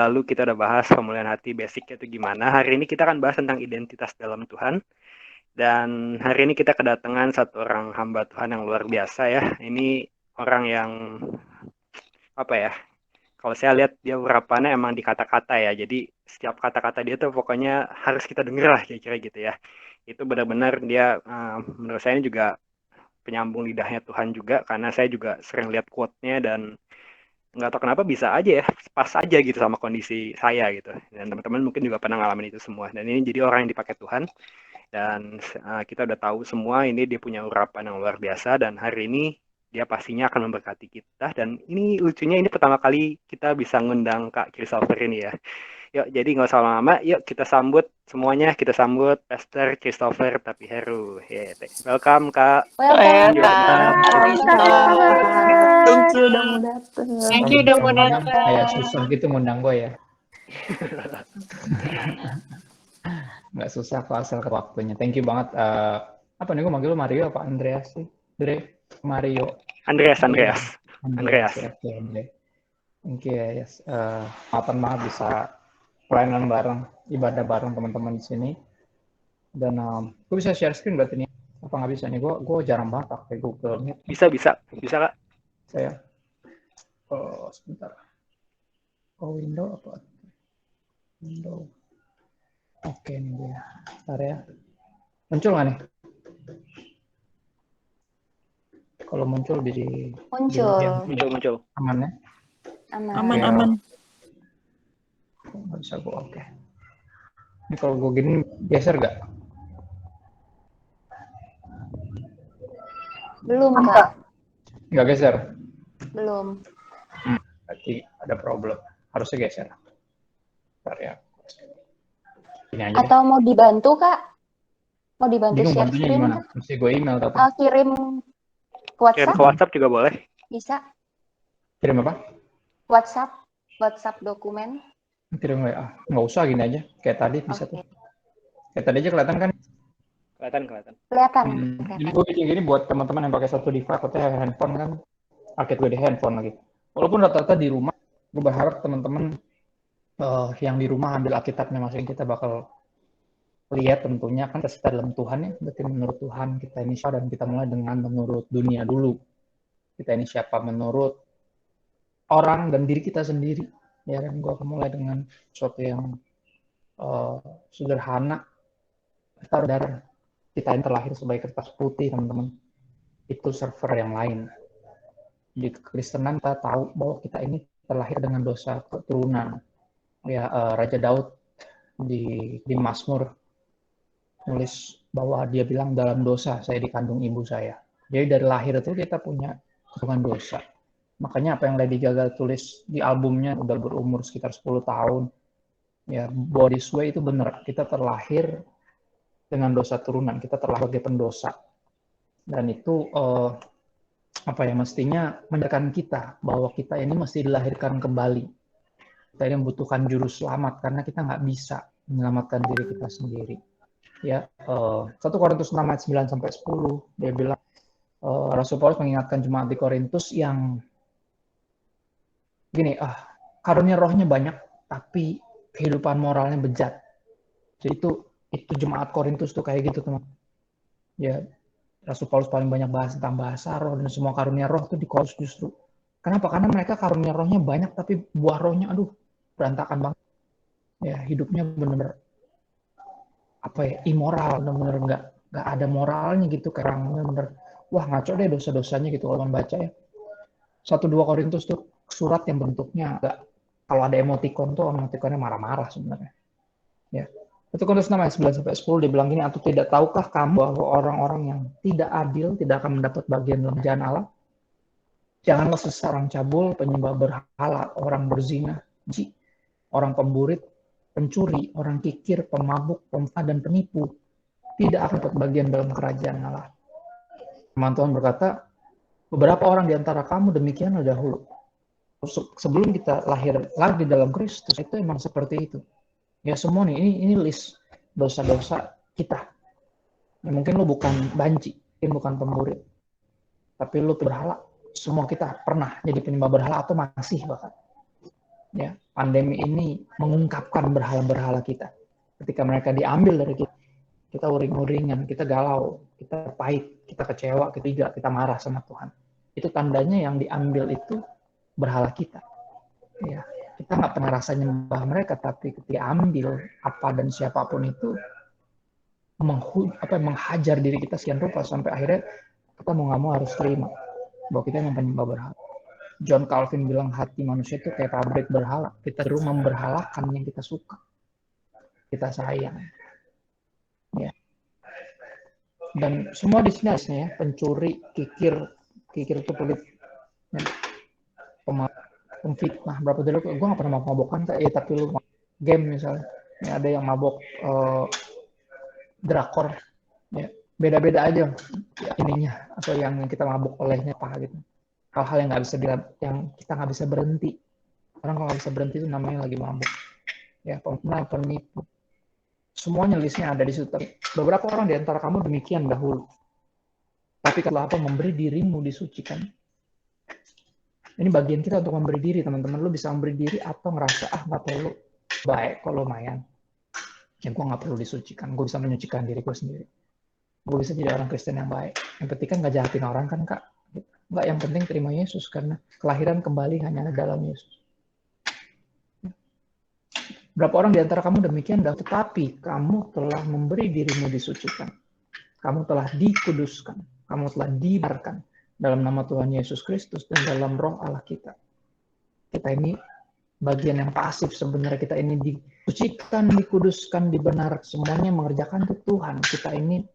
lalu kita udah bahas pemulihan hati basicnya itu gimana. Hari ini kita akan bahas tentang identitas dalam Tuhan. Dan hari ini kita kedatangan satu orang hamba Tuhan yang luar biasa ya. Ini orang yang apa ya? Kalau saya lihat dia urapannya emang di kata-kata ya. Jadi setiap kata-kata dia tuh pokoknya harus kita denger lah kira-kira gitu ya. Itu benar-benar dia menurut saya ini juga penyambung lidahnya Tuhan juga, karena saya juga sering lihat quote-nya dan nggak tahu kenapa bisa aja ya pas aja gitu sama kondisi saya gitu, dan teman-teman mungkin juga pernah ngalamin itu semua. Dan ini jadi orang yang dipakai Tuhan, dan kita udah tahu semua ini dia punya urapan yang luar biasa, dan hari ini dia pastinya akan memberkati kita. Dan ini lucunya, ini pertama kali kita bisa ngundang Kak Christopher ini ya. Yuk, jadi nggak usah lama-lama, yuk kita sambut semuanya, kita sambut Pastor Christopher Tapiheru. Yeah, welcome Kak. Welcome, Kak Christopher. Thank you udah mau datang. Thank you udah mau Ngundang, datang. kayak susah gitu ngundang gue ya. Nggak susah kok asal ke waktunya. Thank you banget. Apa nih gue manggil lu Mario apa Andreas sih? Mario. Andreas. Ya, Andreas. oke, Andre. Thank you ya, yes. Maafan banget bisa pelayanan bareng, ibadah bareng teman-teman di sini. Dan gue bisa share screen berarti nih. Apa nggak bisa nih? Gue jarang banget pakai Google Meet. Bisa Kak. Saya. Sebentar. Window apa? Window. Oke nih dia. Bentar ya. Muncul nggak nih? Kalau muncul di Muncul. Aman ya? Aman. Nggak bisa gue, oke. Ini kalau gue gini geser nggak? Belum, Kak. Nggak geser? Belum. Berarti ada problem. Harusnya geser. Bentar ya. Ini aja Atau mau dibantu, Kak? Mau dibantu bingung share bantunya screen, gimana? Kak? Mesti gue email tapi. Kirim ke Kirim WhatsApp? ke WhatsApp juga boleh. Bisa. Kirim apa? WhatsApp dokumen. Kirim WA. Nggak usah gini aja. Kayak tadi bisa tuh. Kayak tadi aja kelihatan kan? Kelihatan. Jadi gue bikin gini buat teman-teman yang pakai satu device atau handphone kan. Paket gue di handphone lagi. Walaupun rata-rata di rumah, gue berharap teman-teman yang di rumah ambil Alkitabnya masing kita bakal lihat tentunya kan kita dalam Tuhan ya. Berarti menurut Tuhan kita ini siapa, dan kita mulai dengan menurut dunia dulu. Kita ini siapa menurut orang dan diri kita sendiri. Ya, dan gue akan mulai dengan sesuatu yang sederhana. Darah kita yang terlahir sebagai kertas putih, teman-teman. Itu server yang lain. Di kekristenan kita tahu bahwa kita ini terlahir dengan dosa keturunan. Ya, Raja Daud di Mazmur nulis bahwa dia bilang dalam dosa saya dikandung ibu saya. Jadi dari lahir itu kita punya keturunan dosa. Makanya apa yang Lady Gaga tulis di albumnya udah berumur sekitar 10 tahun. Ya, Born This Way itu benar. Kita terlahir dengan dosa turunan, kita terlahir sebagai pendosa. Dan itu mestinya menyadarkan kita bahwa kita ini mesti dilahirkan kembali. Kita ini membutuhkan juru selamat karena kita nggak bisa menyelamatkan diri kita sendiri. Ya, 1 Korintus 6 ayat 9 sampai 10 dia bilang, Rasul Paulus mengingatkan jemaat di Korintus yang gini, karunia rohnya banyak tapi kehidupan moralnya bejat. Jadi itu jemaat Korintus tuh kayak gitu, teman. Ya, Rasul Paulus paling banyak bahas tentang bahasa roh dan semua karunia roh tuh di Korintus justru. Kenapa? Karena mereka karunia rohnya banyak tapi buah rohnya berantakan banget. Ya, hidupnya benar-benar immoral, benar-benar nggak ada moralnya gitu, kayak orang benar-benar wah ngaco deh dosa-dosanya gitu kalau membaca ya. 1-2 Korintus tuh surat yang bentuknya kalau ada emoticon tuh emoticonnya marah-marah sebenarnya. Ya. 1 Korintus 6 ayat 9 sampai 10 dia bilang gini, atau tidak tahukah kamu bahwa orang-orang yang tidak adil tidak akan mendapat bagian dalam kerajaan Allah? Janganlah seseorang cabul, penyembah berhala, orang berzina, orang pemburit, pencuri, orang kikir, pemabuk, pemfitnah, dan penipu tidak akan dapat bagian dalam kerajaan Allah. Firman Tuhan berkata, beberapa orang di antara kamu demikianlah dahulu. Sebelum kita lahir lagi dalam Kristus, itu emang seperti itu. Ya semua nih, ini list dosa-dosa kita. Ya, mungkin lu bukan banci, mungkin bukan pemburit, tapi lu berhala. Semua kita pernah jadi penyembah berhala atau masih bahkan. Ya, pandemi ini mengungkapkan berhala-berhala kita. Ketika mereka diambil dari kita, kita uring-uringan, kita galau, kita pahit, kita kecewa, kita marah sama Tuhan. Itu tandanya yang diambil itu berhala kita. Ya, kita nggak pernah rasa nyembah mereka, tapi ketika ambil apa dan siapapun itu menghajar diri kita sekian rupa sampai akhirnya kita mau nggak mau harus terima bahwa kita memang penyembah berhala. John Calvin bilang hati manusia itu kayak pabrik berhala. Kita terus memberhalakan yang kita suka, kita sayang. Ya. Dan semua di sini ya, pencuri, kikir itu pelit, ya. Pemfitnah. Berapa dulu? Gue nggak pernah mabokan kayak ya, tapi lu game misalnya, ya, ada yang mabok drakor, ya. Beda-beda aja ya, ininya atau yang kita mabok olehnya apa gitu. Hal-hal yang kita nggak bisa berhenti. Orang kalau nggak bisa berhenti itu namanya lagi mabuk. Ya, penipu. Semuanya listnya ada di situ. Beberapa orang di antara kamu demikian dahulu. Tapi kalau apa memberi dirimu disucikan. Ini bagian kita untuk memberi diri, teman-teman. Lu bisa memberi diri atau ngerasa nggak perlu. Baik, kalau lumayan. Ya, gue nggak perlu disucikan. Gue bisa menyucikan diri gue sendiri. Gue bisa jadi orang Kristen yang baik. Yang penting kan nggak jahatin orang kan, Kak. Enggak, yang penting terima Yesus karena kelahiran kembali hanya dalam Yesus. Berapa orang di antara kamu demikian, tetapi kamu telah memberi dirimu disucikan. Kamu telah dikuduskan. Kamu telah dibenarkan dalam nama Tuhan Yesus Kristus dan dalam roh Allah kita. Kita ini bagian yang pasif sebenarnya. Kita ini disucikan, dikuduskan, dibenarkan. Semuanya mengerjakan untuk Tuhan. Kita ini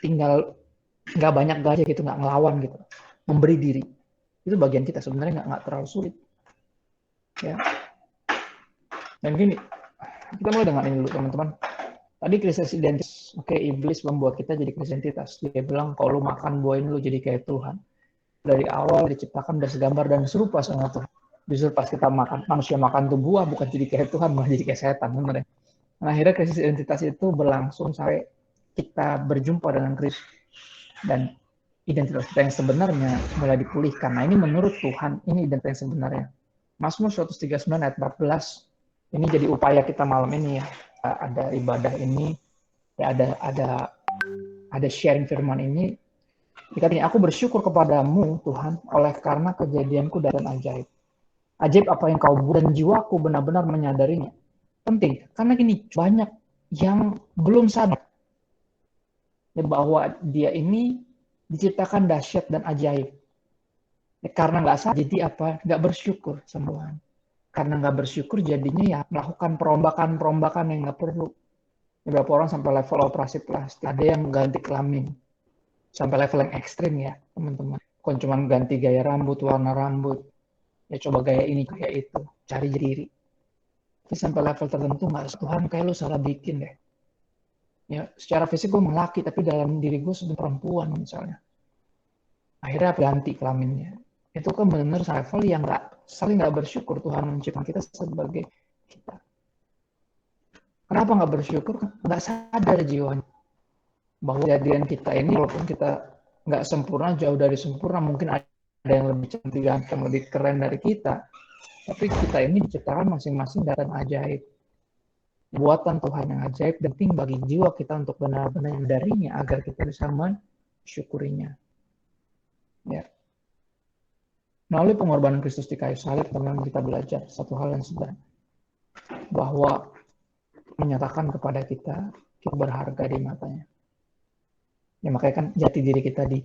tinggal nggak banyak gaya gitu, nggak ngelawan gitu, memberi diri itu bagian kita sebenarnya nggak terlalu sulit ya. Dan gini, kita mulai dengan ini dulu teman-teman. Tadi krisis identitas. Oke, iblis membuat kita jadi krisis identitas. Dia bilang kalau lu makan buah ini lu jadi kayak Tuhan. Dari awal diciptakan bersegambar dan serupa sama Tuhan. Justru pas kita manusia makan tuh buah bukan jadi kayak Tuhan, malah jadi kayak setan sebenarnya. Nah, akhirnya krisis identitas itu berlangsung sampai kita berjumpa dengan Kristus. Dan identitas kita yang sebenarnya mulai dipulihkan. Nah, ini menurut Tuhan, ini identitas yang sebenarnya. Mazmur 139 ayat 14. Ini jadi upaya kita malam ini ya. Ada ibadah ini, ya ada sharing firman ini. Dikatakan, aku bersyukur kepadamu Tuhan oleh karena kejadianku dan ajaib. Ajaib apa yang kau buat dan jiwaku benar-benar menyadarinya. Penting, karena gini, banyak yang belum sadar ya, bahwa dia ini diciptakan dahsyat dan ajaib. Ya, karena nggak sadar, jadi apa? Nggak bersyukur sama Tuhan. Karena nggak bersyukur, jadinya ya melakukan perombakan yang nggak perlu. Beberapa orang sampai level operasi plastik. Ada yang ganti kelamin. Sampai level yang ekstrim ya, teman-teman. Bukan cuma ganti gaya rambut, warna rambut. Ya coba gaya ini, gaya itu. Cari diri. Tapi sampai level tertentu nggak, Tuhan kayak lu salah bikin deh. Ya, secara fisik gue laki, tapi dalam diri gue sebagai perempuan misalnya. Akhirnya ganti kelaminnya. Itu kan benar-benar level yang saling nggak bersyukur Tuhan menciptakan kita sebagai kita. Kenapa nggak bersyukur? Nggak sadar jiwanya bahwa kejadian kita ini, walaupun kita nggak sempurna, jauh dari sempurna, mungkin ada yang lebih cantik, ganteng, lebih keren dari kita. Tapi kita ini diciptakan masing-masing dari ajaib. Buatan Tuhan yang ajaib dan penting bagi jiwa kita untuk benar-benar menyadarinya agar kita bisa mensyukurinya. Ya. Melalui pengorbanan Kristus di kayu salib, teman-teman, kita belajar satu hal yang sederhana, bahwa menyatakan kepada kita berharga di matanya. Ya, makanya kan jati diri kita di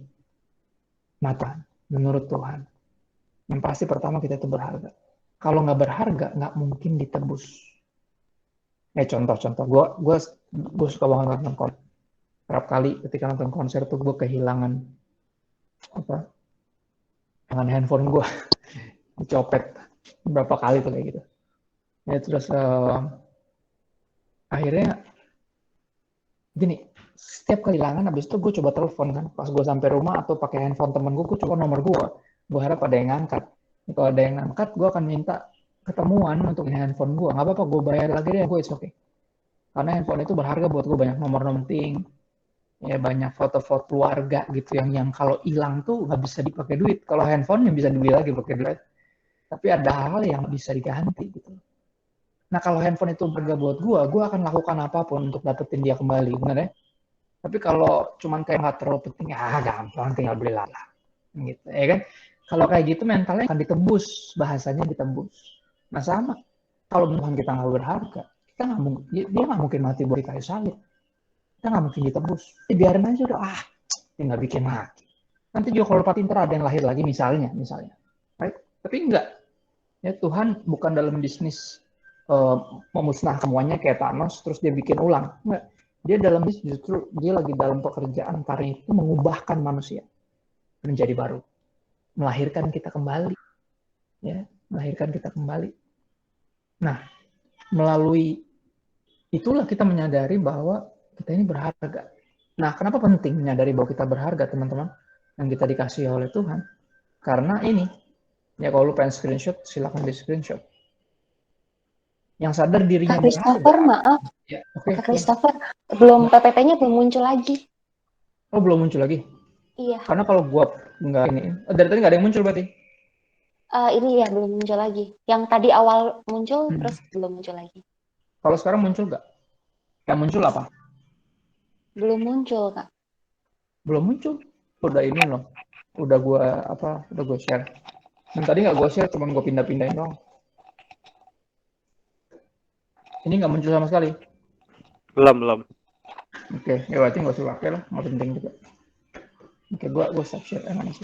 mata menurut Tuhan. Yang pasti pertama kita itu berharga. Kalau nggak berharga, nggak mungkin ditebus. Contoh-contoh, gue suka banget nonton konser. Berapa kali ketika nonton konser tuh gue kehilangan dengan handphone gue dicopet berapa kali tuh kayak gitu. Ya terus akhirnya gini, setiap kehilangan habis itu gue coba telepon kan. Pas gue sampai rumah atau pakai handphone temen gue coba nomor gue harap ada yang ngangkat. Kalau ada yang ngangkat, gue akan minta ketemuan untuk handphone gue. Nggak apa-apa, gue bayar lagi deh, gue it's okay. Karena handphone itu berharga buat gue, banyak nomor-nomor penting. Ya banyak foto-foto keluarga gitu yang kalau hilang tuh nggak bisa dipakai duit. Kalau handphone yang bisa dibeli lagi pakai duit. Tapi ada hal yang bisa diganti gitu. Nah kalau handphone itu berharga buat gue akan lakukan apapun untuk dapetin dia kembali, bener ya? Tapi kalau cuman kayak nggak terlalu penting, ya gampang tinggal beli lah, gitu, ya kan? Kalau kayak gitu mentalnya akan ditembus, bahasanya ditembus. Nah sama, kalau Tuhan kita nggak berharga, kita nggak mungkin, dia nggak mungkin mati buat kayu salib, kita nggak mungkin ditembus. Biarin aja udah, tinggal bikin mati. Nanti juga kalau pinter ada yang lahir lagi misalnya, right? Tapi enggak, ya Tuhan bukan dalam bisnis memusnahkan semuanya kayak Thanos terus dia bikin ulang. Enggak. Dia dalam bisnis justru dia lagi dalam pekerjaan karena itu mengubahkan manusia menjadi baru, melahirkan kita kembali, ya, melahirkan kita kembali. Nah, melalui itulah kita menyadari bahwa kita ini berharga. Nah, kenapa penting menyadari bahwa kita berharga, teman-teman, yang kita dikasihi oleh Tuhan? Karena ini, ya kalau lu pengen screenshot, silakan di screenshot. Yang sadar dirinya Kak Christopher, maaf. Ya, okay. Kak Christopher, belum PPT-nya belum muncul lagi. Oh, belum muncul lagi? Iya. Karena kalau gua nggak ini, dari tadi nggak ada yang muncul berarti? Ini ya belum muncul lagi. Yang tadi awal muncul, terus belum muncul lagi. Kalau sekarang muncul nggak? Yang muncul apa? Belum muncul, Kak. Belum muncul. Udah ini loh. Udah gua share. Dan tadi nggak gua share, cuma gua pindah-pindahin doang. Ini nggak muncul sama sekali? Belum. Oke, ya berarti nggak usah pakai lah, nggak penting juga. Oke, gua stop share mana sih?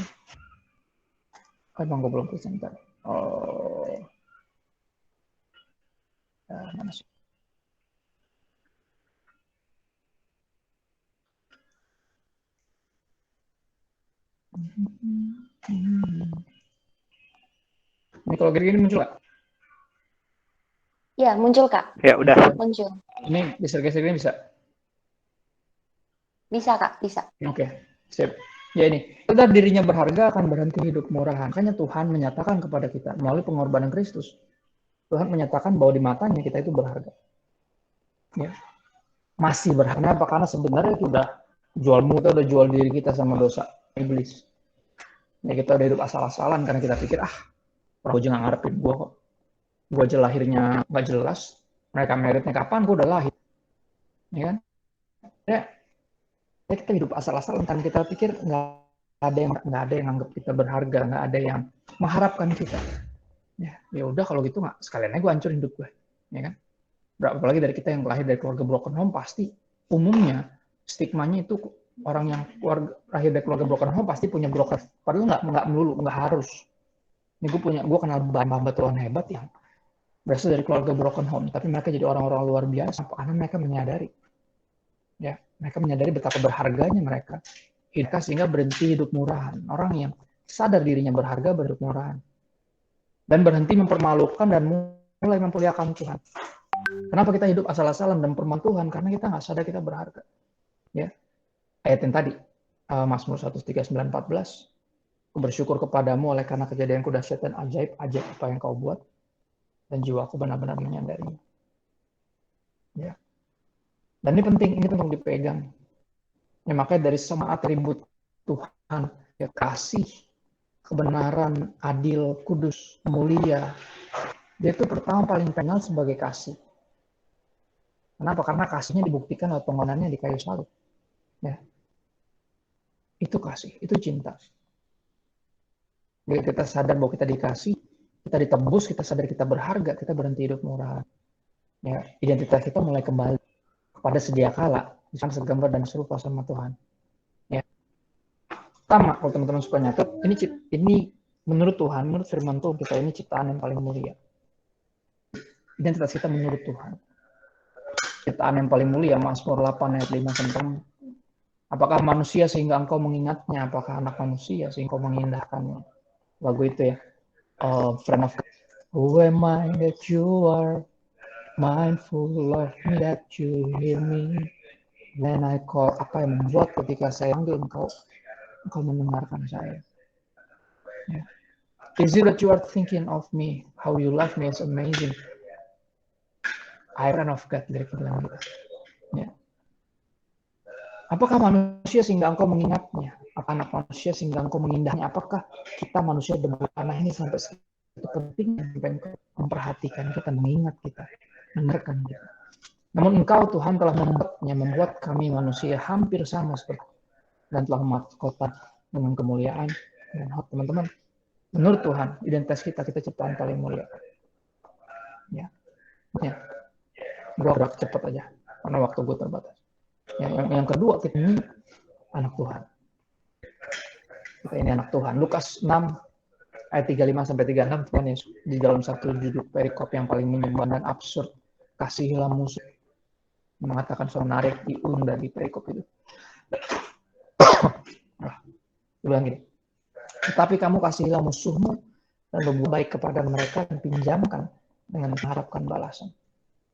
Emang gua belum presenter. Oh, mana sih? Ini kalau gini muncul nggak? Ya, muncul, Kak. Ya, udah. Muncul. Ini geser-geser ini bisa? Bisa, Kak, bisa. Oke, sip. Ya ini, sadar dirinya berharga akan berhenti hidup murahan. Makanya Tuhan menyatakan kepada kita melalui pengorbanan Kristus. Tuhan menyatakan bahwa di matanya kita itu berharga. Ya. Masih berharga apa? Karena sebenarnya itu udah udah jual diri kita sama dosa iblis. Ya kita udah hidup asal-asalan karena kita pikir orang gue jangan ngarepin gue kok. Gue aja lahirnya nggak jelas. Mereka meritnya kapan? Gue udah lahir. Ya kan? Ya kita hidup asal-asalan karena kita pikir nggak ada yang anggap kita berharga, nggak ada yang mengharapkan kita. Ya udah kalau gitu nggak sekalian aja gue hancurin hidup gue, ya kan? Apalagi dari kita yang lahir dari keluarga broken home, pasti umumnya stigmanya itu orang yang lahir dari keluarga broken home pasti punya broken. Padahal nggak melulu, nggak harus. Ini gue kenal hamba Tuhan hebat yang berasal dari keluarga broken home, tapi mereka jadi orang-orang luar biasa karena mereka menyadari. Ya, mereka menyadari betapa berharganya mereka hidup sehingga berhenti hidup murahan. Orang yang sadar dirinya berharga berhidup murahan dan berhenti mempermalukan dan mulai memuliakan Tuhan. Kenapa kita hidup asal-asalan dan mempermalukan Tuhan? Karena kita nggak sadar kita berharga. Ya, ayat yang tadi Mazmur 139:14. Aku bersyukur kepadamu oleh karena kejadianku dahsyat dan ajaib apa yang kau buat, dan jiwaku benar-benar menyadarinya. Ya. Dan ini penting dipegang. Ya, makanya dari semua atribut Tuhan, ya kasih, kebenaran, adil, kudus, mulia, dia itu pertama paling kenal sebagai kasih. Kenapa? Karena kasihnya dibuktikan oleh pengorbanannya di kayu salib. Ya. Itu kasih, itu cinta. Jadi kita sadar bahwa kita dikasih, kita ditebus, kita sadar kita berharga, kita berhenti hidup murahan. Ya, identitas kita mulai kembali pada sedia kala, bisa segambar dan serupa sama Tuhan. Ya. Pertama, kalau teman-teman suka nyatet, ini menurut Tuhan, menurut firman Tuhan kita ini ciptaan yang paling mulia. Identitas kita menurut Tuhan. Ciptaan yang paling mulia, Mazmur 8 ayat 5-6. Apakah manusia sehingga engkau mengingatnya? Apakah anak manusia sehingga engkau mengindahkannya? Lagu itu ya. Friend of God. Who am I that you are mindful of me, that you hear me when I call? Apa yang membuat ketika saya panggil engkau mendengarkan saya? Yeah. Is it that you are thinking of me? How you love me is amazing. Friend of God, lirik bilang gitu. Yeah. Apakah manusia sehingga engkau mengingatnya? Apa anak manusia sehingga engkau mengindahnya? Apakah kita manusia dengan anak ini sampai itu pentingnya sampai Engkau memperhatikan kita, mengingat kita, mendengarkan kita. Namun Engkau Tuhan telah membuat kami manusia hampir sama seperti dan telah memahkota dengan kemuliaan dan hak. Teman-teman, menurut Tuhan identitas kita ciptaan paling mulia. Ya, gue cepat aja karena waktu gue terbatas. Yang kedua, kita ini anak Tuhan. Kita ini anak Tuhan. Lukas 6 ayat 35 sampai 36, Tuhan Yesus di dalam satu judul perikop yang paling menyebalkan dan absurd, kasihilah musuh, mengatakan soal menarik diundah di perikop itu. Bilang gini, tetapi kamu kasihilah musuhmu dan berbuat baik kepada mereka dan pinjamkan dengan mengharapkan balasan.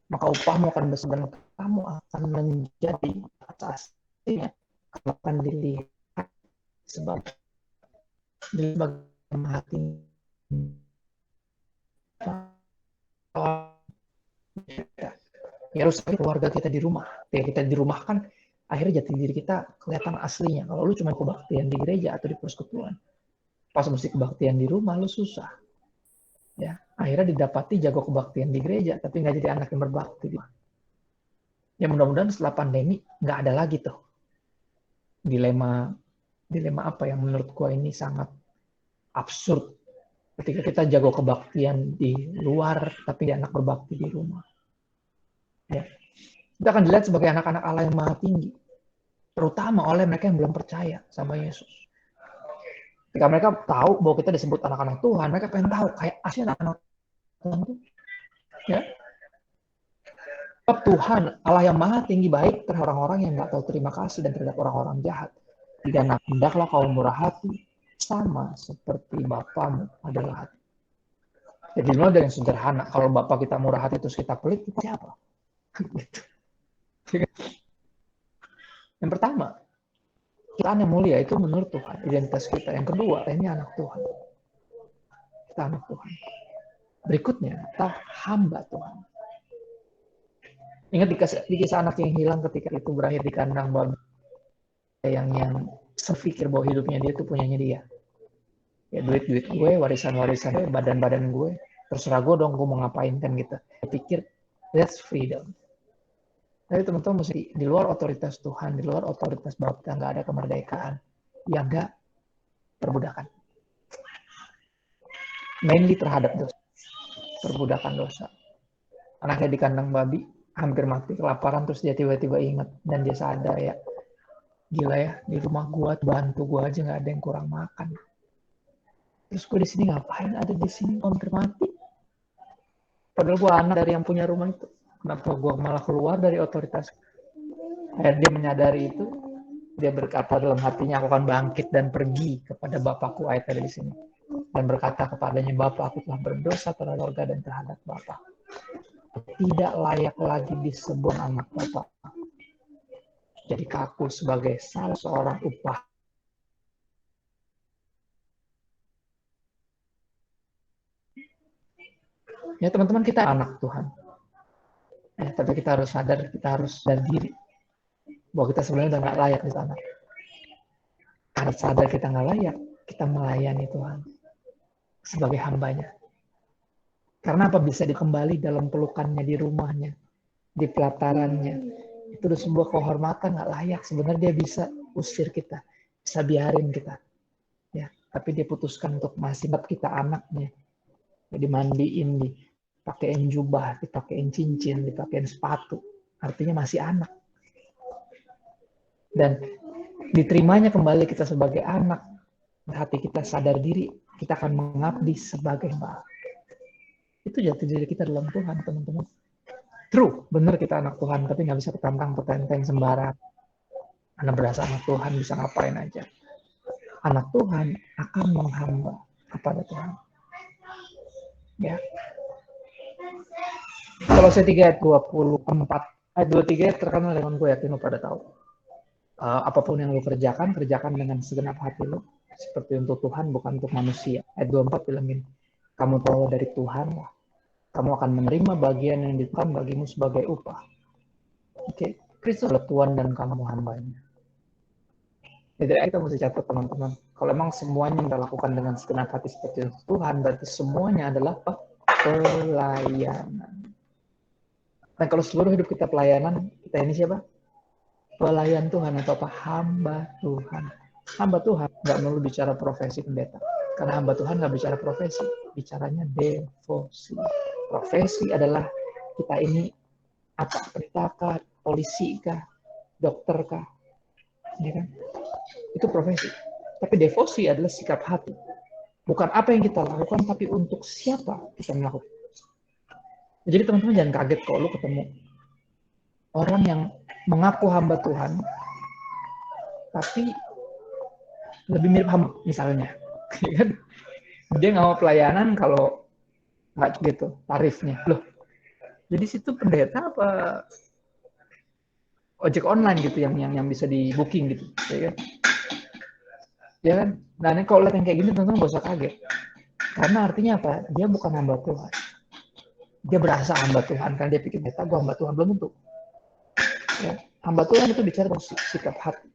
Maka upahmu akan besar dan kamu akan menjadi aslinya, kamu akan dilihat sebagai hati. Ya harus keluarga kita di rumah. Ya kita di rumah kan akhirnya jati diri kita kelihatan aslinya. Kalau lu cuma kebaktian di gereja atau di persekutuan, pas mesti kebaktian di rumah lu susah. Ya, akhirnya didapati jago kebaktian di gereja tapi nggak jadi anak yang berbakti. Ya mudah-mudahan setelah pandemi nggak ada lagi tuh dilema apa yang menurut gua ini sangat absurd ketika kita jago kebaktian di luar tapi anak berbakti di rumah. Ya. Kita akan dilihat sebagai anak-anak Allah yang maha tinggi, terutama oleh mereka yang belum percaya sama Yesus. Ketika mereka tahu bahwa kita disebut anak-anak Tuhan, mereka pengen tahu kayak asli anak-anak Tuhan itu. Ya. Sebab Tuhan Allah yang maha tinggi baik terhadap orang-orang yang nggak tahu terima kasih dan terhadap orang-orang jahat. Tidak hendaklah kau murah hati sama seperti Bapamu adalah hati. Jadi mulai dari yang sederhana. Kalau Bapak kita murah hati terus kita pelit, kita siapa? Gitu. Yang pertama, kita yang mulia itu menurut Tuhan, identitas kita. Yang kedua, ini anak Tuhan. Kita anak Tuhan. Berikutnya, kita hamba Tuhan. Ingat di kisah anak yang hilang ketika itu berakhir di kandang babi. Yang berpikir bahwa hidupnya dia itu punyanya dia. Ya duit gue, warisan gue, badan gue. Terserah gue dong, gue mau ngapain kan gitu. Dia pikir, that's freedom. Tapi teman-teman mesti di luar otoritas Tuhan, di luar otoritas Bapa, nggak ada kemerdekaan, yang nggak perbudakan. Mainly terhadap dosa, perbudakan dosa. Anaknya di kandang babi, hampir mati kelaparan, terus dia tiba-tiba ingat dan dia sadar ya, gila ya di rumah gua bantu gua aja nggak ada yang kurang makan. Terus gua di sini ngapain ada di sini hampir mati? Padahal gua anak dari yang punya rumah itu. Kenapa gue malah keluar dari otoritas? Dia menyadari itu, dia berkata dalam hatinya, aku akan bangkit dan pergi kepada Bapakku, ayat ada di sini. Dan berkata kepadanya, Bapa, aku telah berdosa terhadap surga dan terhadap Bapa. Tidak layak lagi disebut anak Bapa. Jadi aku sebagai salah seorang upah. Ya teman-teman, kita anak Tuhan. Tapi kita harus sadar, kita harus sadar diri bahwa kita sebenarnya udah nggak layak di sana. Karena sadar kita nggak layak, kita melayani Tuhan sebagai hambanya. Karena apa? Bisa dikembali dalam pelukannya di rumahnya, di pelatarannya. Itu udah sebuah kehormatan, nggak layak. Sebenarnya dia bisa usir kita, bisa biarin kita. Ya, tapi dia putuskan untuk masih buat kita anaknya. Jadi mandiin, dipakein jubah, dipakein cincin, dipakein sepatu. Artinya masih anak. Dan diterimanya kembali kita sebagai anak. Hati kita sadar diri, kita akan mengabdi sebagai Bapa. Itu jati diri kita dalam Tuhan, teman-teman. True, benar kita anak Tuhan, tapi nggak bisa petentang sembarang. Anak berasa anak Tuhan bisa ngapain aja. Anak Tuhan akan menghamba kepada Tuhan. Ya. Kolose 3 ayat 24, ayat 23 terkenal dengan gue yakin lo pada tahu. Apapun yang lo kerjakan dengan segenap hati lo, seperti untuk Tuhan bukan untuk manusia. Ayat 24 bilang gini, kamu tahu dari Tuhan, kamu akan menerima bagian yang ditentukan bagimu sebagai upah. Oke, Kristus adalah Tuhan dan kamu hambanya. Jadi kita mesti catat teman-teman, Kalau emang semuanya kita lakukan dengan segenap hati seperti Tuhan, berarti semuanya adalah pelayanan. Dan kalau seluruh hidup kita pelayanan, kita ini siapa? Pelayan Tuhan atau apa? Hamba Tuhan. Hamba Tuhan nggak perlu bicara profesi pendeta. Karena hamba Tuhan nggak bicara profesi, bicaranya devosi. Profesi adalah kita ini apa? Pendeta kah? Polisi kah? Dokter kah? Ya kan? Itu profesi. Tapi devosi adalah sikap hati. Bukan apa yang kita lakukan, tapi untuk siapa kita melakukan. Jadi teman-teman jangan kaget kalau lu ketemu orang yang mengaku hamba Tuhan, tapi lebih mirip hamba, misalnya. Dia nggak mau pelayanan kalau nggak gitu tarifnya. Loh, jadi situ pendeta apa ojek online gitu yang bisa di booking gitu, ya kan? Ya kan? Nah, ini kalau lihat yang kayak gini teman-teman gak usah kaget. Karena artinya apa? Dia bukan hamba Tuhan. Dia berasa hamba Tuhan karena dia pikir gue hamba Tuhan, belum tentu. Ya, hamba Tuhan itu bicara sikap hati.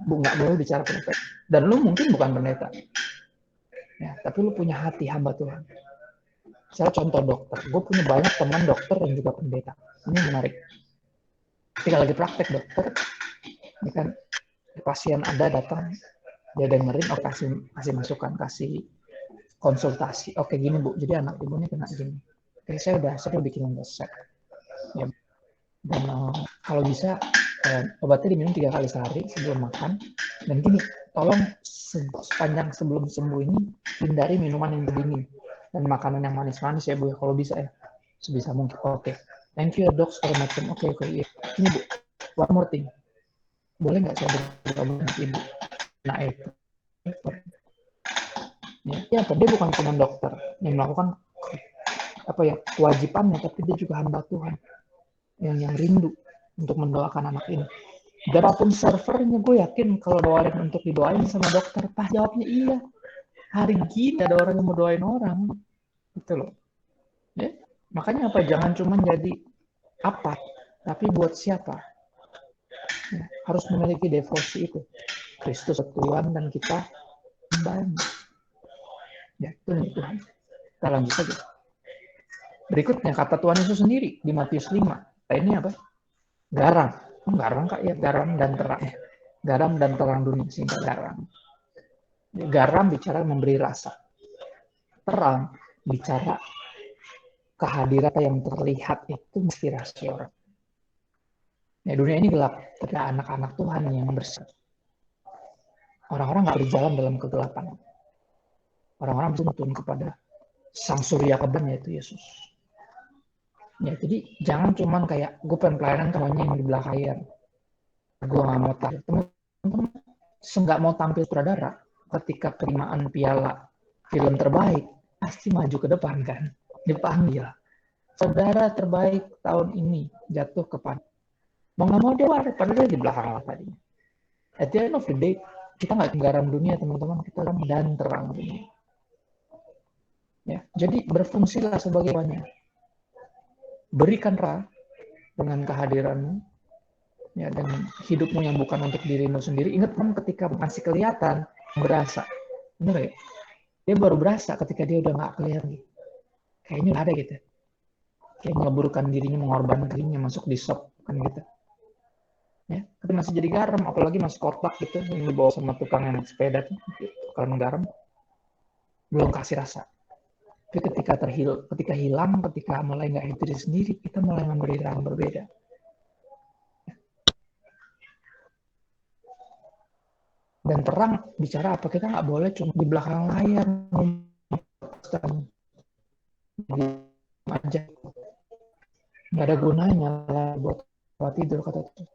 Nggak boleh bicara pendeta. Dan lu mungkin bukan pendeta. Ya, tapi lu punya hati hamba Tuhan. Saya contoh dokter. Gue punya banyak teman dokter yang juga pendeta. Ini menarik. Ketika lagi praktek dokter, ini kan pasien ada datang, dia dengerin, oh kasih masukan, kasih konsultasi. Oke gini Bu, jadi anak ibunya kena gini. Oke saya udah bikin resep. Ya. Dan kalau bisa obatnya diminum 3 kali sehari sebelum makan. Dan gini, tolong sepanjang sebelum sembuh ini hindari minuman yang dingin dan makanan yang manis-manis ya Bu ya, kalau bisa ya sebisa mungkin. Oke, thank you ya dok segala macam. Oke iya. Ini Bu, one more thing. Boleh nggak saya bergabung dengan ibu? Nah itu. Ya, dia bukan cuma dokter yang melakukan kewajibannya, tapi dia juga hamba Tuhan yang rindu untuk mendoakan anak ini. Berapapun servernya, gue yakin kalau doain untuk didoain sama dokter, pas jawabnya iya. Hari gini ada orang yang mau doain orang, gitu loh. Ya, makanya apa? Jangan cuma jadi apa, tapi buat siapa. Ya, harus memiliki devosi itu. Kristus Tuhan dan kita hambanya. Ya, itu nih Tuhan. Kita lanjut saja. Berikutnya kata Tuhan Yesus sendiri di Matius 5. Ini apa? Garam. Garam Kak ya, garam dan terang. Garam dan terang dunia, sehingga garam. Garam bicara memberi rasa. Terang bicara kehadiran yang terlihat itu menginspirasi orang. Ya, dunia ini gelap, tapi anak-anak Tuhan yang bersih. Orang-orang nggak berjalan dalam kegelapan. Orang-orang bertuntun kepada sang surya keben, yaitu Yesus. Ya, jadi jangan cuman kayak gue pengen pelayanan semuanya yang di belakang. Gue nggak mau tampil. Teman-teman nggak mau tampil sutradara ketika penerimaan piala film terbaik pasti maju ke depan kan, dipanggil. Saudara terbaik tahun ini jatuh kepada mau nggak mau dia ada, padahal dia di belakang lah tadi. At the end of the day, kita nggak garam dunia teman-teman, kita garam dan terang dunia. Ya, jadi berfungsilah sebagai banyak. Berikan dengan kehadiranmu, ya, dan hidupmu yang bukan untuk dirimu sendiri. Ingat kan ketika masih kelihatan, berasa. Bener ya? Dia baru berasa ketika dia udah nggak kelihatan. Kayaknya udah ada gitu. Kayak mengeburkan dirinya, mengorbankan dirinya, masuk di shop, kan gitu. Ya, tapi masih jadi garam, apalagi masih kotak gitu, yang dibawa sama tukang yang naik sepeda tuh, kalau garam, belum kasih rasa. Tapi ketika hilang, ketika mulai nggak hidup diri sendiri, kita mulai memberi terang berbeda. Dan terang bicara apa? Kita nggak boleh cuma di belakang layar aja, nggak ada gunanya lah buat tidur kata itu.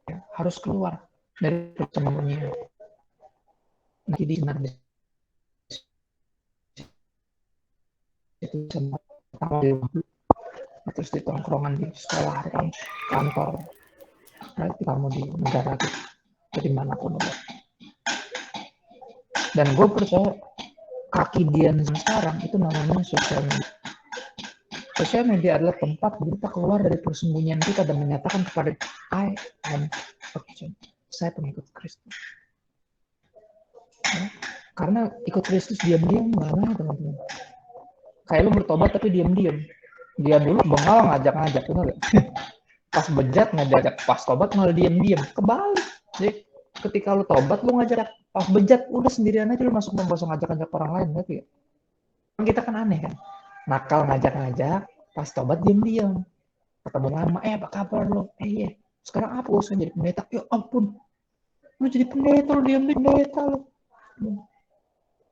Ya, harus keluar dari persembunyian. Nanti di sinar itu sama di rumah, terus di tongkrongan, di sekolah, di kantor, berarti kamu di negara gitu, dari manapun. Dan gue percaya kaki Dian sekarang itu namanya sosial media. Sosial media adalah tempat kita keluar dari persembunyian kita dan menyatakan kepada I am a Christian. Saya pengikut Kristus. Ya. Karena ikut Kristus diam-diam mana teman-teman. Kayak lu bertobat tapi diam-diam. Dia dulu bengal ngajak-ngajak, benar gak? Pas bejat ngajak, pas tobat malah diam-diam. Kebalik. Jadi ketika lu tobat lu ngajak, pas bejat udah sendirian aja lu masuk langsung ngajak-ngajak orang lain, ngerti ya? Kita kan aneh kan. Nakal ngajak-ngajak, pas tobat diam-diam. Ketemu lama, apa kabar lo? Iya. Sekarang apa usah jadi pendeta? Ya ampun. Lu jadi pendeta, lu diam di pendeta lu.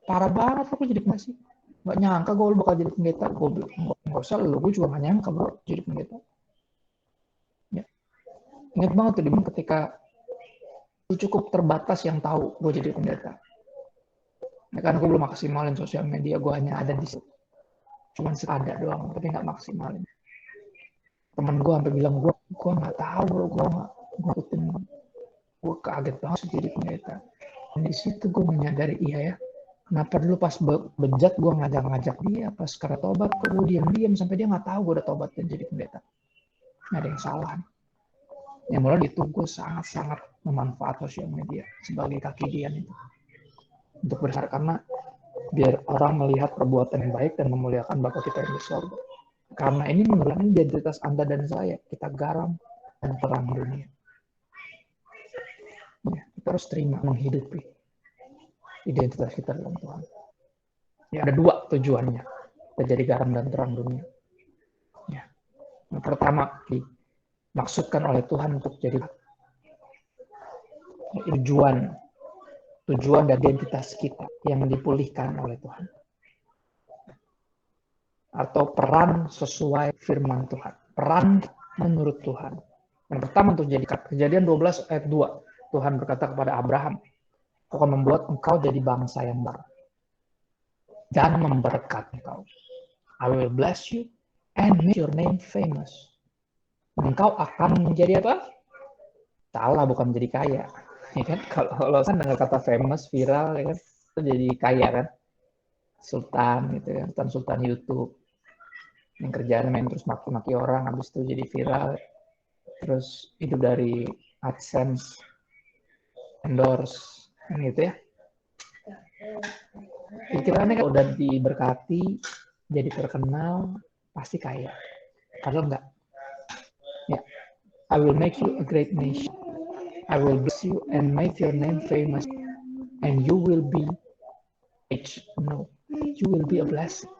Parah banget lu jadi pendeta sih. Gak nyangka gue bakal jadi pendeta. Gue bilang, gak usah lu, gue juga gak nyangka bro jadi pendeta. Ya. Ingat banget tuh dimana ketika lu cukup terbatas yang tahu gue jadi pendeta. Ya, karena gue belum maksimalin sosial media, gue hanya ada di situ. Cuman ada doang, tapi gak maksimalin. Temen gue sampai bilang, gue gak tahu bro, gue gak ngikutin. Gue kaget banget jadi pendeta. Dan di situ gue menyadari, iya ya, kenapa dulu pas bejat gue ngajak-ngajak dia, pas karena tobat gue diam-diam sampai dia nggak tahu gue udah tobat dan jadi pendeta. Nggak ada yang salah. Yang mulai itu gue sangat-sangat memanfaat sosial media sebagai kaki dia itu untuk besar, karena biar orang melihat perbuatan yang baik dan memuliakan Bapa kita yang di surga. Karena ini mengurangi identitas Anda dan saya, kita garam dan terang dunia. Ya, kita harus terima menghidupi identitas kita dalam Tuhan. Ya, ada dua tujuannya, kita jadi garam dan terang dunia. Ya. Yang pertama, dimaksudkan oleh Tuhan untuk jadi tujuan dan identitas kita yang dipulihkan oleh Tuhan. Atau peran sesuai firman Tuhan. Peran menurut Tuhan. Yang pertama untuk jadi Kejadian 12 ayat 2. Tuhan berkata kepada Abraham, aku akan membuat engkau jadi bangsa yang baru dan memberkati engkau. I will bless you and make your name famous. Engkau akan menjadi apa? Salah, bukan menjadi kaya. Ya kan? Kalau kan dengar kata famous, viral, ya kan? Itu jadi kaya kan? Sultan gitu ya, sultan YouTube. Yang kerjaan main terus maki-maki orang, habis itu jadi viral. Terus hidup dari AdSense, endorse, kan gitu ya. Pikirannya kan udah diberkati, jadi terkenal, pasti kaya. Padahal enggak. Ya, I will make you a great nation. I will bless you and make your name famous. And you will be rich. No, you will be a blessing.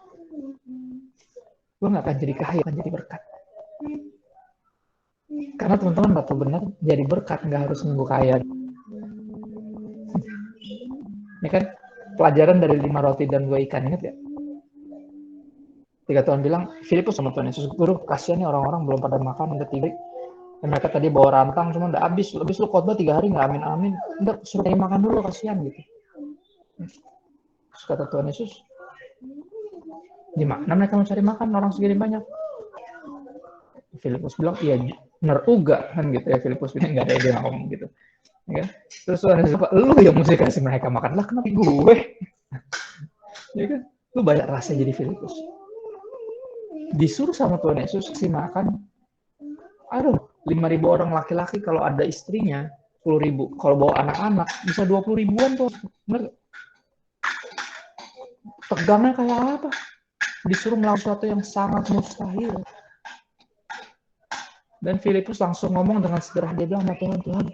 Gue gak akan jadi kaya, akan jadi berkat. Karena teman-teman gak tahu benar, jadi berkat gak harus nunggu kaya. Ini kan pelajaran dari 5 roti dan 2 ikan, ingat ya? Ketika Tuhan bilang, Filipus sama Tuhan Yesus, guru, kasihan nih orang-orang belum pada makan, udah tidur. Dan mereka tadi bawa rantang, cuma udah habis lu khotbah 3 hari nggak amin-amin, udah suruh makan dulu, kasihan gitu. Terus kata Tuhan Yesus, di mana mereka mau cari makan orang segini banyak? Filipus bilang, iya bener juga kan gitu ya. Filipus bilang nggak ada ide ngomong gitu. Ya kan? Terus Tuhan Yesus, lu yang mesti kasih mereka makan, lah kenapa gue? Ya kan? Lu banyak rasa jadi Filipus. Disuruh sama Tuhan Yesus kasih makan, aduh, 5.000 orang laki-laki, kalau ada istrinya 10.000, kalau bawa anak-anak bisa 20.000-an tuh. Bener? Tegangnya kayak apa? Disuruh melakukan sesuatu yang sangat mustahil. Dan Filipus langsung ngomong dengan sederhana, dia bilang, Tuhan,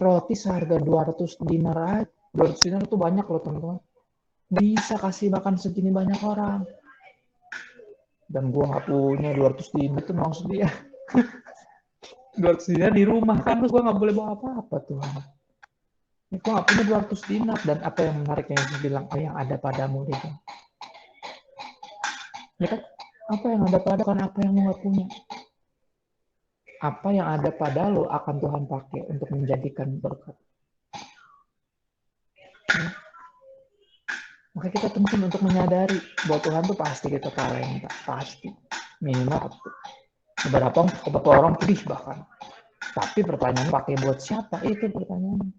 roti seharga 200 dinar aja. 200 dinar itu banyak loh teman-teman. Bisa kasih makan segini banyak orang. Dan gue gak punya 200 dinar, itu maksud dia. 200 dinar di rumah kan, terus gue gak boleh bawa apa-apa Tuhan. Gue gak punya 200 dinar. Dan apa yang menariknya, dia bilang, apa yang ada padamu, dia bilang. Ya kan? Apa yang ada pada kan apa yang lo gak punya. Apa yang ada pada lo akan Tuhan pakai untuk menjadikan berkat. Ya. Maka kita penting untuk menyadari bahwa Tuhan tuh pasti kita talenta, pasti minimal beberapa orang pilih bahkan. Tapi pertanyaannya pakai buat siapa? Itu pertanyaannya.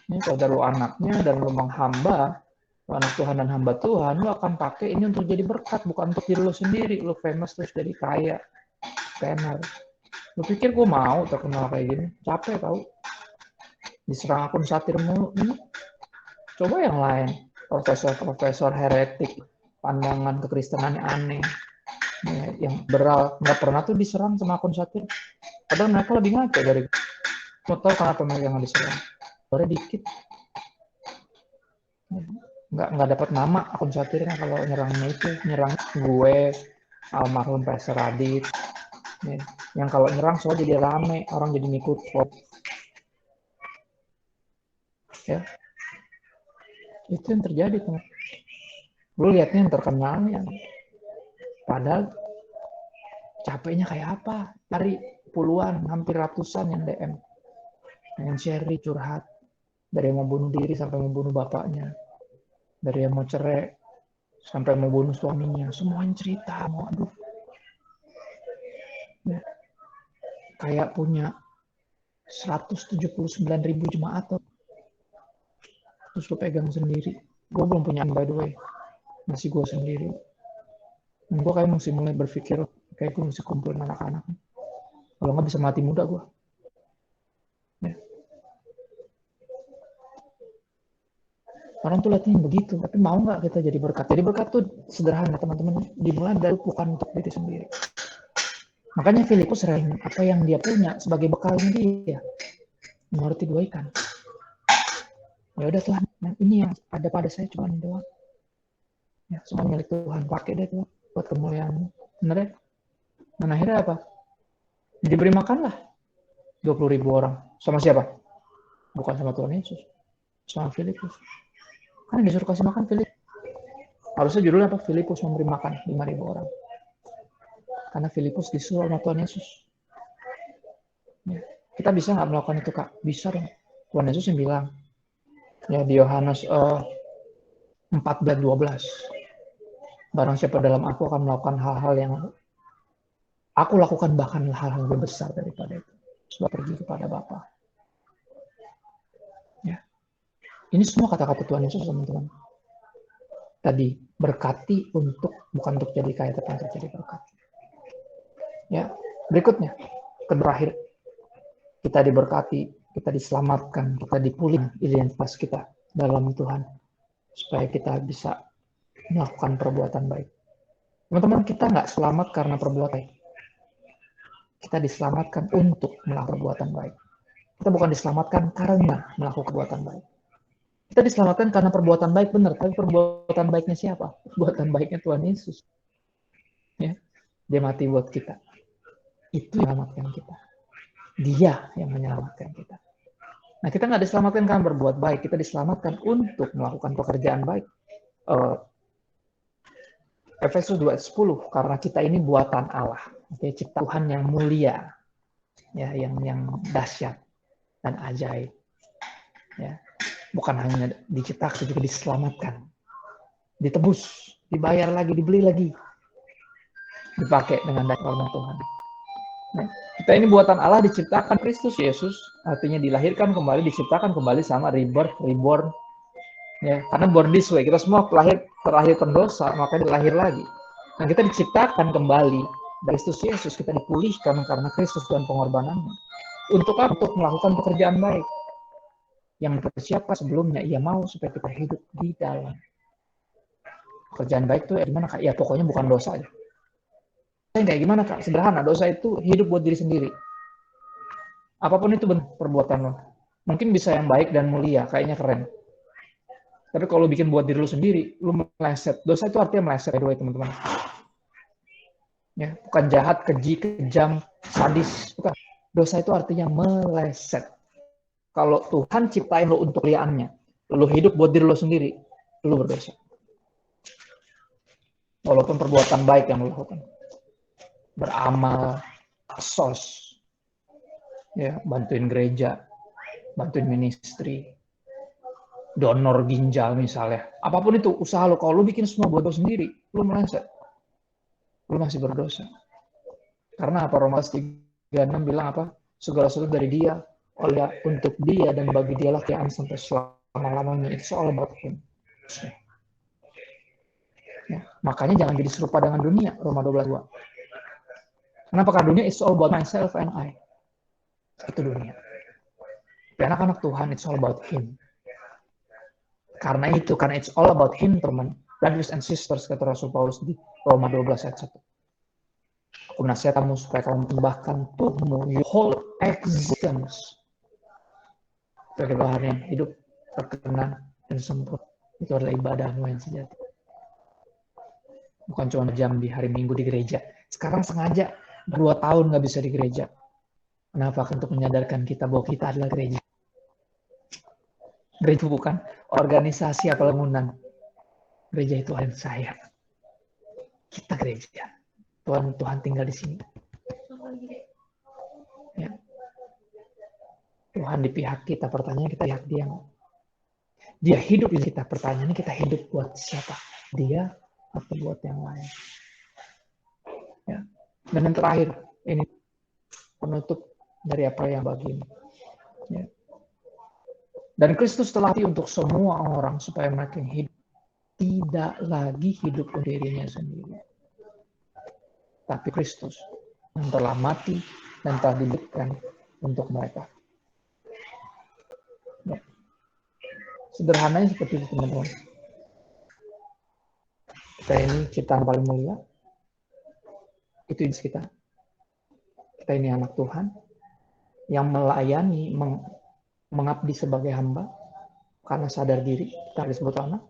Ini kalau lu anaknya dan lu menghamba, lu anak Tuhan dan hamba Tuhan, lu akan pakai ini untuk jadi berkat, bukan untuk diri lu sendiri. Lu famous terus jadi kaya, tenar. Lu pikir gue mau terkenal kayak gini? Capek tau. diserang akun satir mulu. Coba yang lain, profesor heretik, pandangan kekristenan aneh, yang beral, nggak pernah tuh diserang sama akun satir. Padahal mereka lebih ngaco dari mau tahu kenapa mereka nggak diserang. Baru dikit, nggak dapat nama akun satirnya kalau nyerangnya itu nyerang gue, almarhum Pastor Radit. Yang kalau nyerang soal jadi rame, orang jadi ngikut vote. Ya, itu yang terjadi tuh. Lu lihatnya yang terkenalnya, padahal capeknya kayak apa? Dari puluhan, hampir ratusan yang DM, yang share curhat, dari yang mau bunuh diri sampai mau bunuh bapaknya, dari yang mau cerai sampai mau bunuh suaminya, semuanya cerita, aduh, ya. Kayak punya 179.000 jemaat tuh. Terus lu pegang sendiri. Gue belum punya, by the way, masih gue sendiri. Dan gue kayak mesti mulai berpikir kayak gue mesti kumpulin anak-anak, kalau nggak bisa mati muda gue. Ya. Orang tuh lihatnya begitu, tapi mau nggak kita jadi berkat? Jadi berkat tuh sederhana teman-teman, dimulai dari bukan untuk diri sendiri. Makanya Filipus sering apa yang dia punya sebagai bekalnya dia, menurut dua ikan. Ya udah Tuhan, ini yang ada pada saya cuma ini doang. Ya, semua milik Tuhan, pakai deh Tuhan buat kemuliaan. Bener ya? Dan akhirnya apa? Diberi makan lah 20.000 orang. Sama siapa? Bukan sama Tuhan Yesus, sama Filipus. Kan disuruh kasih makan Filipus. Harusnya judulnya apa? Filipus memberi makan 5.000 orang. Karena Filipus disuruh sama Tuhan Yesus. Ya. Kita bisa nggak melakukan itu, Kak? Bisa dong. Tuhan Yesus yang bilang, ya di Yohanes 14:12, barang siapa dalam aku akan melakukan hal-hal yang aku lakukan, bahkan hal-hal yang lebih besar daripada itu, sebab pergi kepada Bapa. Ya. Ini semua kata-kata Tuhan Yesus, teman-teman. Tadi berkati bukan untuk jadi kaya, tapi untuk jadi berkat. Ya, berikutnya, terakhir, kita diberkati, kita diselamatkan, kita dipulihkan identitas kita dalam Tuhan, supaya kita bisa melakukan perbuatan baik. Teman-teman, kita nggak selamat karena perbuatan baik. Kita diselamatkan untuk melakukan perbuatan baik. Kita bukan diselamatkan karena melakukan perbuatan baik. Kita diselamatkan karena perbuatan baik, benar, tapi perbuatan baiknya siapa? Perbuatan baiknya Tuhan Yesus. Ya, dia mati buat kita. Itu yang menyelamatkan kita. Dia yang menyelamatkan kita. Nah, kita nggak diselamatkan karena berbuat baik, kita diselamatkan untuk melakukan pekerjaan baik. Efesus 2:10, karena kita ini buatan Allah, cipta Tuhan yang mulia, ya, yang dahsyat dan ajaib. Ya, bukan hanya diciptakan, juga diselamatkan, ditebus, dibayar lagi, dibeli lagi, dipakai dengan darah Tuhan. Nah, kita ini buatan Allah, diciptakan Kristus Yesus, artinya dilahirkan kembali, diciptakan kembali sama reborn. Ya, karena born this way, kita semua terlahir pendosa, makanya dilahir lagi. Nah, kita diciptakan kembali dari Kristus Yesus, kita dipulihkan karena Kristus dan pengorbanannya. Untuk apa? Untuk melakukan pekerjaan baik yang dipersiapkan sebelumnya. Ia mau supaya kita hidup di dalam pekerjaan baik itu gimana, Kak? Ya pokoknya bukan dosa aja. Kayak gimana, Kak? Sederhana, dosa itu hidup buat diri sendiri. Apapun itu perbuatan lo. Mungkin bisa yang baik dan mulia, kayaknya keren. Tapi kalau bikin buat diri lo sendiri, lo meleset. Dosa itu artinya meleset, by the way, teman-teman. Ya, bukan jahat, keji, kejam, sadis. Bukan. Dosa itu artinya meleset. Kalau Tuhan ciptain lo untuk kemuliaannya, lo hidup buat diri lo sendiri, lo berdosa. Walaupun perbuatan baik yang lo lakukan. Beramal, sos, ya, bantuin gereja, bantuin ministry, donor ginjal misalnya, apapun itu usaha lo, kalau lo bikin semua buat lo sendiri, lo meleset, lo masih berdosa. Karena apa? Roma 3:6 bilang apa? Segala sesuatu dari Dia, oleh untuk Dia dan bagi Dialah kemuliaan sampai selama-lamanya. Itu soal about Him. Ya, makanya jangan jadi serupa dengan dunia, Roma 12:2. Kenapa? Karena dunia is all about myself and I. Itu dunia. Anak-anak Tuhan, it's all about Him. Karena it's all about Him, teman. Brothers and sisters, kata Rasul Paulus di Roma 12 ayat 1. Aku nasihat kamu supaya kamu membahkan tubuhmu, your whole existence, sebagai bahan yang hidup, berkenan, dan sempurna. Itu adalah ibadahmu yang sejati. Bukan cuma jam di hari Minggu di gereja. Sekarang sengaja 2 tahun nggak bisa di gereja. Kenapa? Untuk menyadarkan kita bahwa kita adalah gereja. Gereja itu bukan organisasi atau bangunan. Gereja itu adalah saya. Kita gereja. Tuhan tinggal di sini. Ya. Tuhan di pihak kita, pertanyaan kita pihak Dia. Dia hidup di kita, pertanyaannya kita hidup buat siapa? Dia atau buat yang lain? Ya. Dan yang terakhir, ini penutup dari apa yang bagi ini. Ya. Dan Kristus telah mati untuk semua orang supaya mereka yang hidup tidak lagi hidup untuk dirinya sendiri. Tapi Kristus yang telah mati dan telah diberikan untuk mereka. Ya. Sederhananya seperti itu, teman-teman. Kita ini ciptaan paling mulia. Itu kita. Kita ini anak Tuhan yang melayani, mengabdi sebagai hamba karena sadar diri kita disebut anak.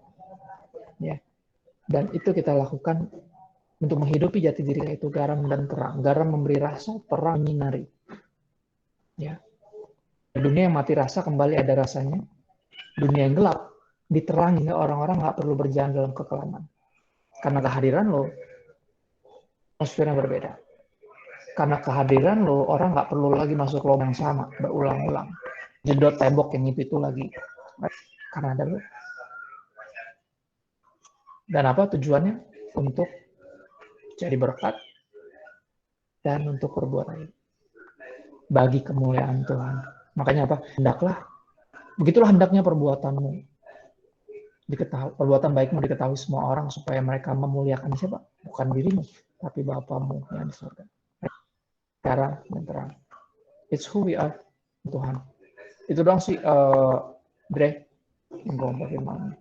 Ya. Dan itu kita lakukan untuk menghidupi jati diri itu garam dan terang. Garam memberi rasa, terang menyinari. Ya. Dunia yang mati rasa kembali ada rasanya. Dunia yang gelap diterangi, orang-orang nggak perlu berjalan dalam kekelaman. Karena kehadiran lo, atmosfernya berbeda. Karena kehadiran lo, orang nggak perlu lagi masuk lubang yang sama, berulang-ulang. Jedot tembok yang itu lagi. Karena ada lo. Dan apa tujuannya? Untuk jadi berkat dan untuk berbuat baik bagi kemuliaan Tuhan. Makanya apa? Hendaklah, begitulah hendaknya perbuatanmu diketahui, perbuatan baikmu diketahui semua orang supaya mereka memuliakan siapa? Bukan dirimu, tapi Bapamu yang di surga. Sekarang dan terang. It's who we are, Tuhan. Itu doang sih, Dre, yang gue mau bagaimana.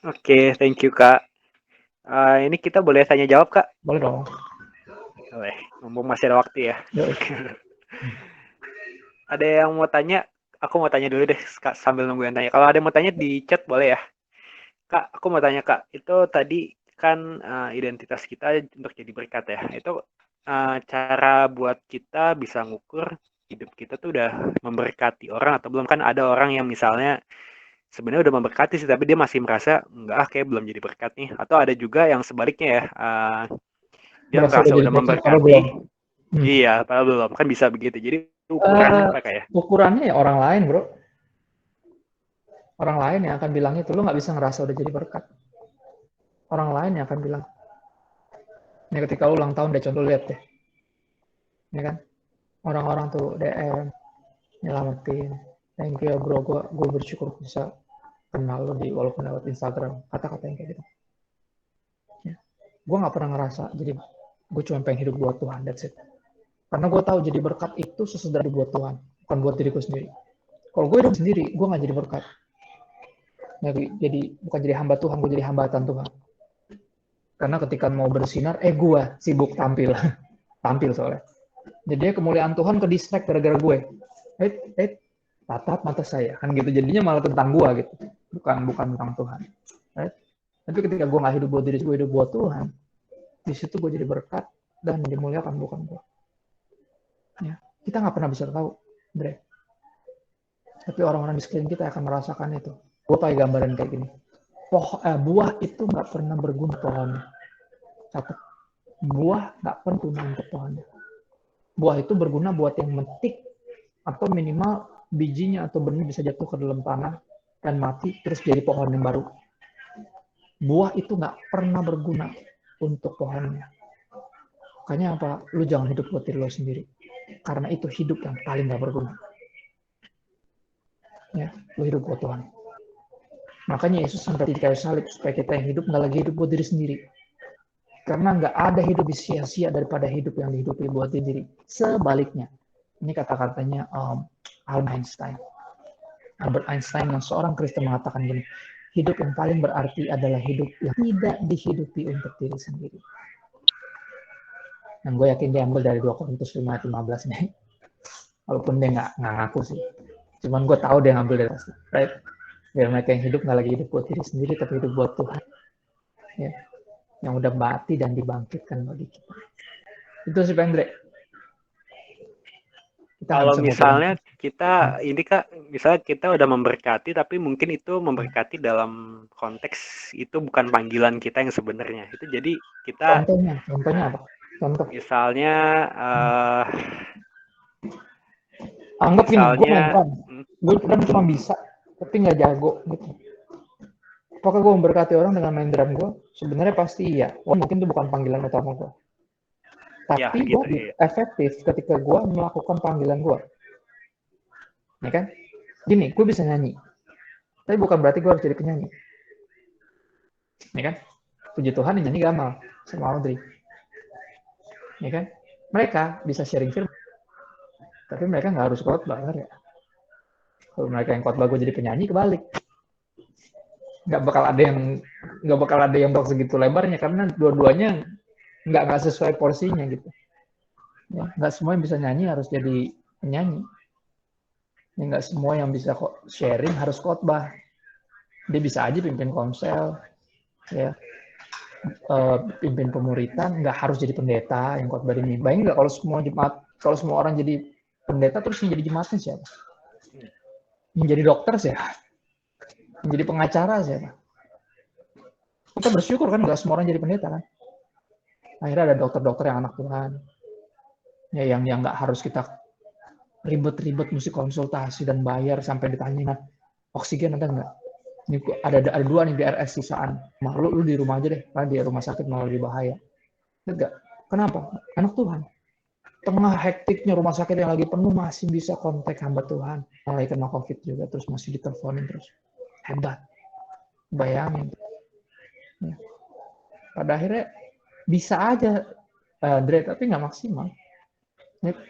Oke, thank you Kak. Ini kita boleh tanya jawab Kak? Boleh dong. Boleh, mumpung masih ada waktu ya. Ada yang mau tanya? Aku mau tanya dulu deh Kak, sambil nunggu yang tanya. Kalau ada yang mau tanya di chat boleh ya. Kak, aku mau tanya Kak, itu tadi kan identitas kita untuk jadi berkat ya. Itu cara buat kita bisa ngukur hidup kita tuh udah memberkati orang atau belum. Kan ada orang yang misalnya sebenarnya udah memberkati sih, tapi dia masih merasa enggak kayak belum jadi berkat nih. Atau ada juga yang sebaliknya ya, dia merasa udah memberkati. Iya, padahal belum. Kan bisa begitu. Jadi ukurannya apa kayak? Ukurannya ya orang lain, bro. Orang lain yang akan bilang itu, lo nggak bisa ngerasa udah jadi berkat. Orang lain yang akan bilang. Ini ketika ulang tahun, deh contoh lihat deh. Ya kan? Orang-orang tuh DM, nyelamatin. Thank you bro, gue bersyukur bisa kenal lo walaupun lewat Instagram. Kata-kata yang kayak gitu. Ya. Gue nggak pernah ngerasa, jadi gue cuma pengen hidup buat Tuhan, that's it. Karena gue tahu jadi berkat itu sesudah buat Tuhan, bukan buat diriku sendiri. Kalau gue hidup sendiri, gue nggak jadi berkat. Jadi bukan jadi hamba Tuhan, gue jadi hambatan Tuhan. Karena ketika mau bersinar, gue sibuk tampil soalnya. Jadi kemuliaan Tuhan ke distract gara-gara gue. Tatap mata saya, kan gitu. Jadinya malah tentang gue gitu, bukan tentang Tuhan. Right? Tapi ketika gue nggak hidup buat diri gue, hidup buat Tuhan, di situ gue jadi berkat dan dimuliakan bukan gue. Ya, kita nggak pernah bisa tahu, Dre. Tapi orang-orang di sekeliling kita akan merasakan itu. Gue pakai gambaran kayak gini. Buah itu nggak pernah berguna pohonnya. Catat. Buah nggak pernah guna untuk pohonnya. Buah itu berguna buat yang metik atau minimal bijinya atau benih bisa jatuh ke dalam tanah dan mati terus jadi pohon yang baru. Buah itu nggak pernah berguna untuk pohonnya. Makanya apa? Lu jangan hidup buat diri lo sendiri. Karena itu hidup yang paling nggak berguna. Ya, lu hidup buat Tuhan. Makanya Yesus sampai di kayu salib supaya kita yang hidup nggak lagi hidup buat diri sendiri. Karena nggak ada hidup sia-sia daripada hidup yang dihidupi buat diri. Sebaliknya, ini kata-katanya Albert Einstein yang seorang Kristen mengatakan gini, hidup yang paling berarti adalah hidup yang tidak dihidupi untuk diri sendiri. Dan gue yakin dia ambil dari 2 Korintus 5 ayat 15 nih. Walaupun dia nggak ngaku sih. Cuman gue tahu dia ngambil dari pasti. Right? Biar mereka yang hidup nggak lagi hidup buat diri sendiri, tapi hidup buat Tuhan. Ya. Yang udah mati dan dibangkitkan bagi kita. Itu sih Pendre. Kalau misalnya kita ini Kak, misalnya kita udah memberkati tapi mungkin itu memberkati dalam konteks itu bukan panggilan kita yang sebenarnya. Itu jadi kita contohnya apa? Contoh. Misalnya anggap gini, gue main drum. Gue drum cuma bisa, tapi nggak jago gitu. Apakah gue memberkati orang dengan main drum gue? Sebenarnya pasti iya. Wah, mungkin itu bukan panggilan utama gue. Tapi ya, gue efektif ketika gue melakukan panggilan gue. Ya kan? Gini, gue bisa nyanyi. Tapi bukan berarti gue harus jadi penyanyi. Ya kan? Puji Tuhan nyanyi gamal sama Audrey. Ya kan? Mereka bisa sharing firman. Tapi mereka nggak harus khotbah, benar ya? Kalau mereka yang khotbah gue jadi penyanyi, kebalik. Nggak bakal ada yang box segitu lebarnya karena dua-duanya nggak sesuai porsinya gitu. Ya, nggak semua yang bisa nyanyi harus jadi penyanyi. Ya, nggak semua yang bisa sharing harus khotbah. Dia bisa aja pimpin komsel, ya, pimpin pemuritan, nggak harus jadi pendeta yang khotbah ini. Bayangin nggak kalau semua orang jadi pendeta terus yang jadi jemaatnya siapa? Yang jadi dokter siapa? Yang jadi pengacara siapa? Kita bersyukur kan nggak semua orang jadi pendeta kan? Akhirnya ada dokter-dokter yang anak Tuhan, ya yang nggak harus kita ribet-ribet mesti konsultasi dan bayar sampai ditanya oksigen ada nggak? Ini ada 2 nih di RS sisaan. Lu di rumah aja deh, karena di rumah sakit malah lebih bahaya. Enggak. Kenapa? Anak Tuhan. Tengah hektiknya rumah sakit yang lagi penuh masih bisa kontak hamba Tuhan. Mulai kena COVID juga terus masih diteleponin terus. Hebat. Bayangin. Ya. Pada akhirnya bisa aja Dre, tapi nggak maksimal.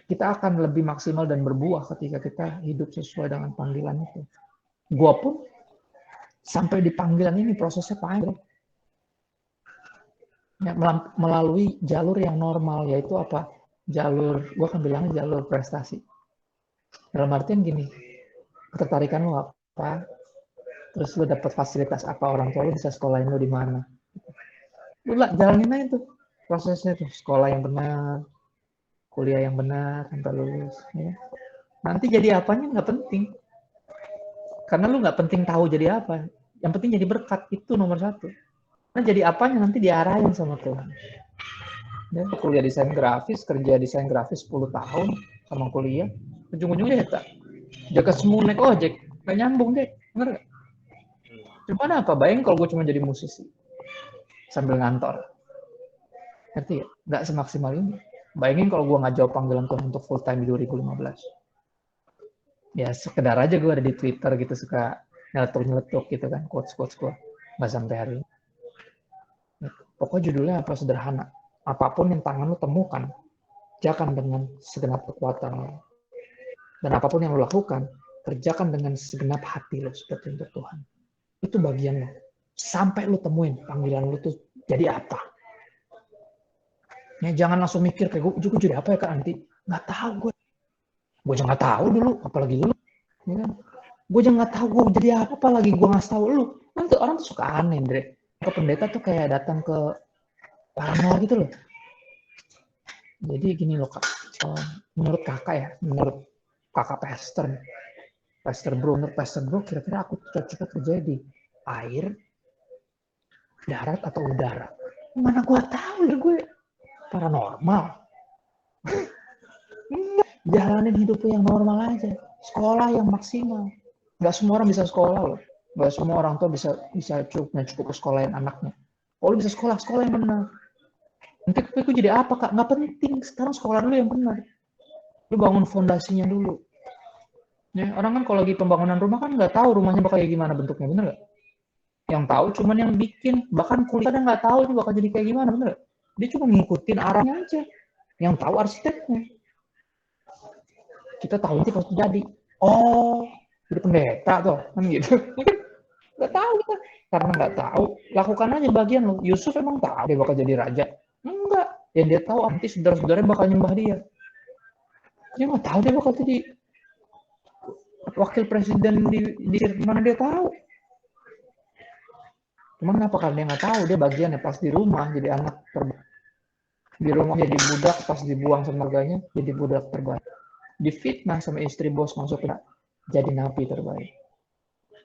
Kita akan lebih maksimal dan berbuah ketika kita hidup sesuai dengan panggilan itu. Gua pun sampai di panggilan ini prosesnya panjang. Ya, melalui jalur yang normal, yaitu apa? Gua akan bilangnya jalur prestasi. Dalam artian gini, ketertarikan lo apa? Terus lo dapat fasilitas apa? Orang tua lo bisa sekolahin lo di mana? Lu jalanin aja tuh prosesnya tuh, sekolah yang benar, kuliah yang benar sampai lulus. Ya. Nanti jadi apanya nggak penting, karena lu nggak penting tahu jadi apa. Yang penting jadi berkat, itu nomor 1. Nah jadi apanya nanti diarahin sama Tuhan. Ya, kuliah desain grafis, kerja desain grafis 10 tahun sama kuliah, ujung-ujungnya ya tak. Jaga semua naik ojek, nggak nyambung deh, bener nggak? Cuman apa? Bayangin kalau gue cuma jadi musisi sambil ngantor. Ngerti ya? Nggak semaksimal ini. Bayangin kalau gue nggak jawab panggilan Tuhan untuk full time di 2015. Ya sekedar aja gue ada di Twitter gitu, suka nyeletuk gitu kan, quotes gue. Nggak sampai hari ini. Pokoknya judulnya apa? Sederhana. Apapun yang tangan lu temukan, kerjakan dengan segenap kekuatan lo. Dan apapun yang lu lakukan, kerjakan dengan segenap hati lo seperti untuk Tuhan. Itu bagian lo. Sampai lu temuin panggilan lu tuh jadi apa. Ya, jangan langsung mikir kayak gue jadi apa ya Kak nanti. Nggak tahu gue. Gue juga nggak tahu dulu, apalagi lu. Ya kan? Gue juga nggak tahu gue jadi apa lagi gue ngasih tahu lu. Nanti orang tuh suka aneh, Dre. Ke pendeta tuh kayak datang ke parno gitu loh. Jadi gini loh Kak, menurut kakak ya, menurut kakak Pastor Bro, kira-kira aku cocok kerja di air, darat atau udara? Mana gue tahu ya, gue paranormal. Jalanin hidup yang normal aja, sekolah yang maksimal. Gak semua orang bisa sekolah loh, gak semua orang tua bisa cukup sekolahin anaknya. Kalau bisa sekolah yang benar. Nanti aku jadi apa Kak? Nggak penting. Sekarang sekolah dulu yang benar. Lu bangun fondasinya dulu. Ya, orang kan kalau lagi pembangunan rumah kan nggak tahu rumahnya bakal kayak gimana bentuknya, bener nggak? Yang tahu cuman yang bikin. Bahkan kuliah kadang nggak tahu ini bakal jadi kayak gimana, bener nggak? Dia cuma ngikutin arahnya aja. Yang tahu arsiteknya. Kita tahu nanti pasti jadi. Oh, jadi pendeta tuh, kan gitu. Nggak tahu kita. Karena nggak tahu, lakukan aja bagian lo. Yusuf emang tahu dia bakal jadi raja? Enggak. Yang dia tahu nanti saudara-saudaranya bakal nyembah dia. Dia nggak tahu dia bakal jadi wakil presiden di mana dia tahu. Cuman apa karena dia nggak tahu, dia bagiannya pas di rumah jadi anak terbaik. Di rumah jadi budak, pas dibuang sama keluarganya jadi budak terbaik. Difitnah sama istri bos masuk jadi nabi terbaik.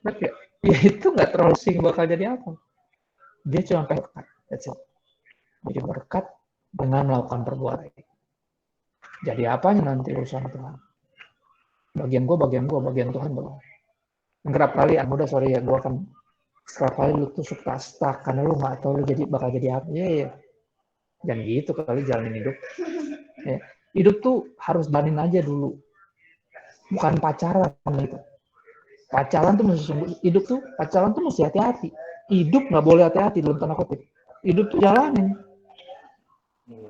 Tapi ya itu nggak terlalu sing bakal jadi apa. Dia cuma berkat, that's it. Jadi berkat dengan melakukan perbuatan. Jadi apanya nanti urusan Tuhan. Bagian Tuhan bagian. Kerap kali, udah sorry ya, gue akan kerap kali lu tuh suka stuck karena lu nggak tahu lu bakal jadi apa. Ya. Jangan gitu kali jalanin hidup. Ya. Hidup tuh harus jalanin aja dulu. Bukan pacaran gitu. Pacaran tuh hidup tuh pacaran tuh mesti hati-hati. Hidup nggak boleh hati-hati dalam tanda kutip. Hidup tuh jalanin.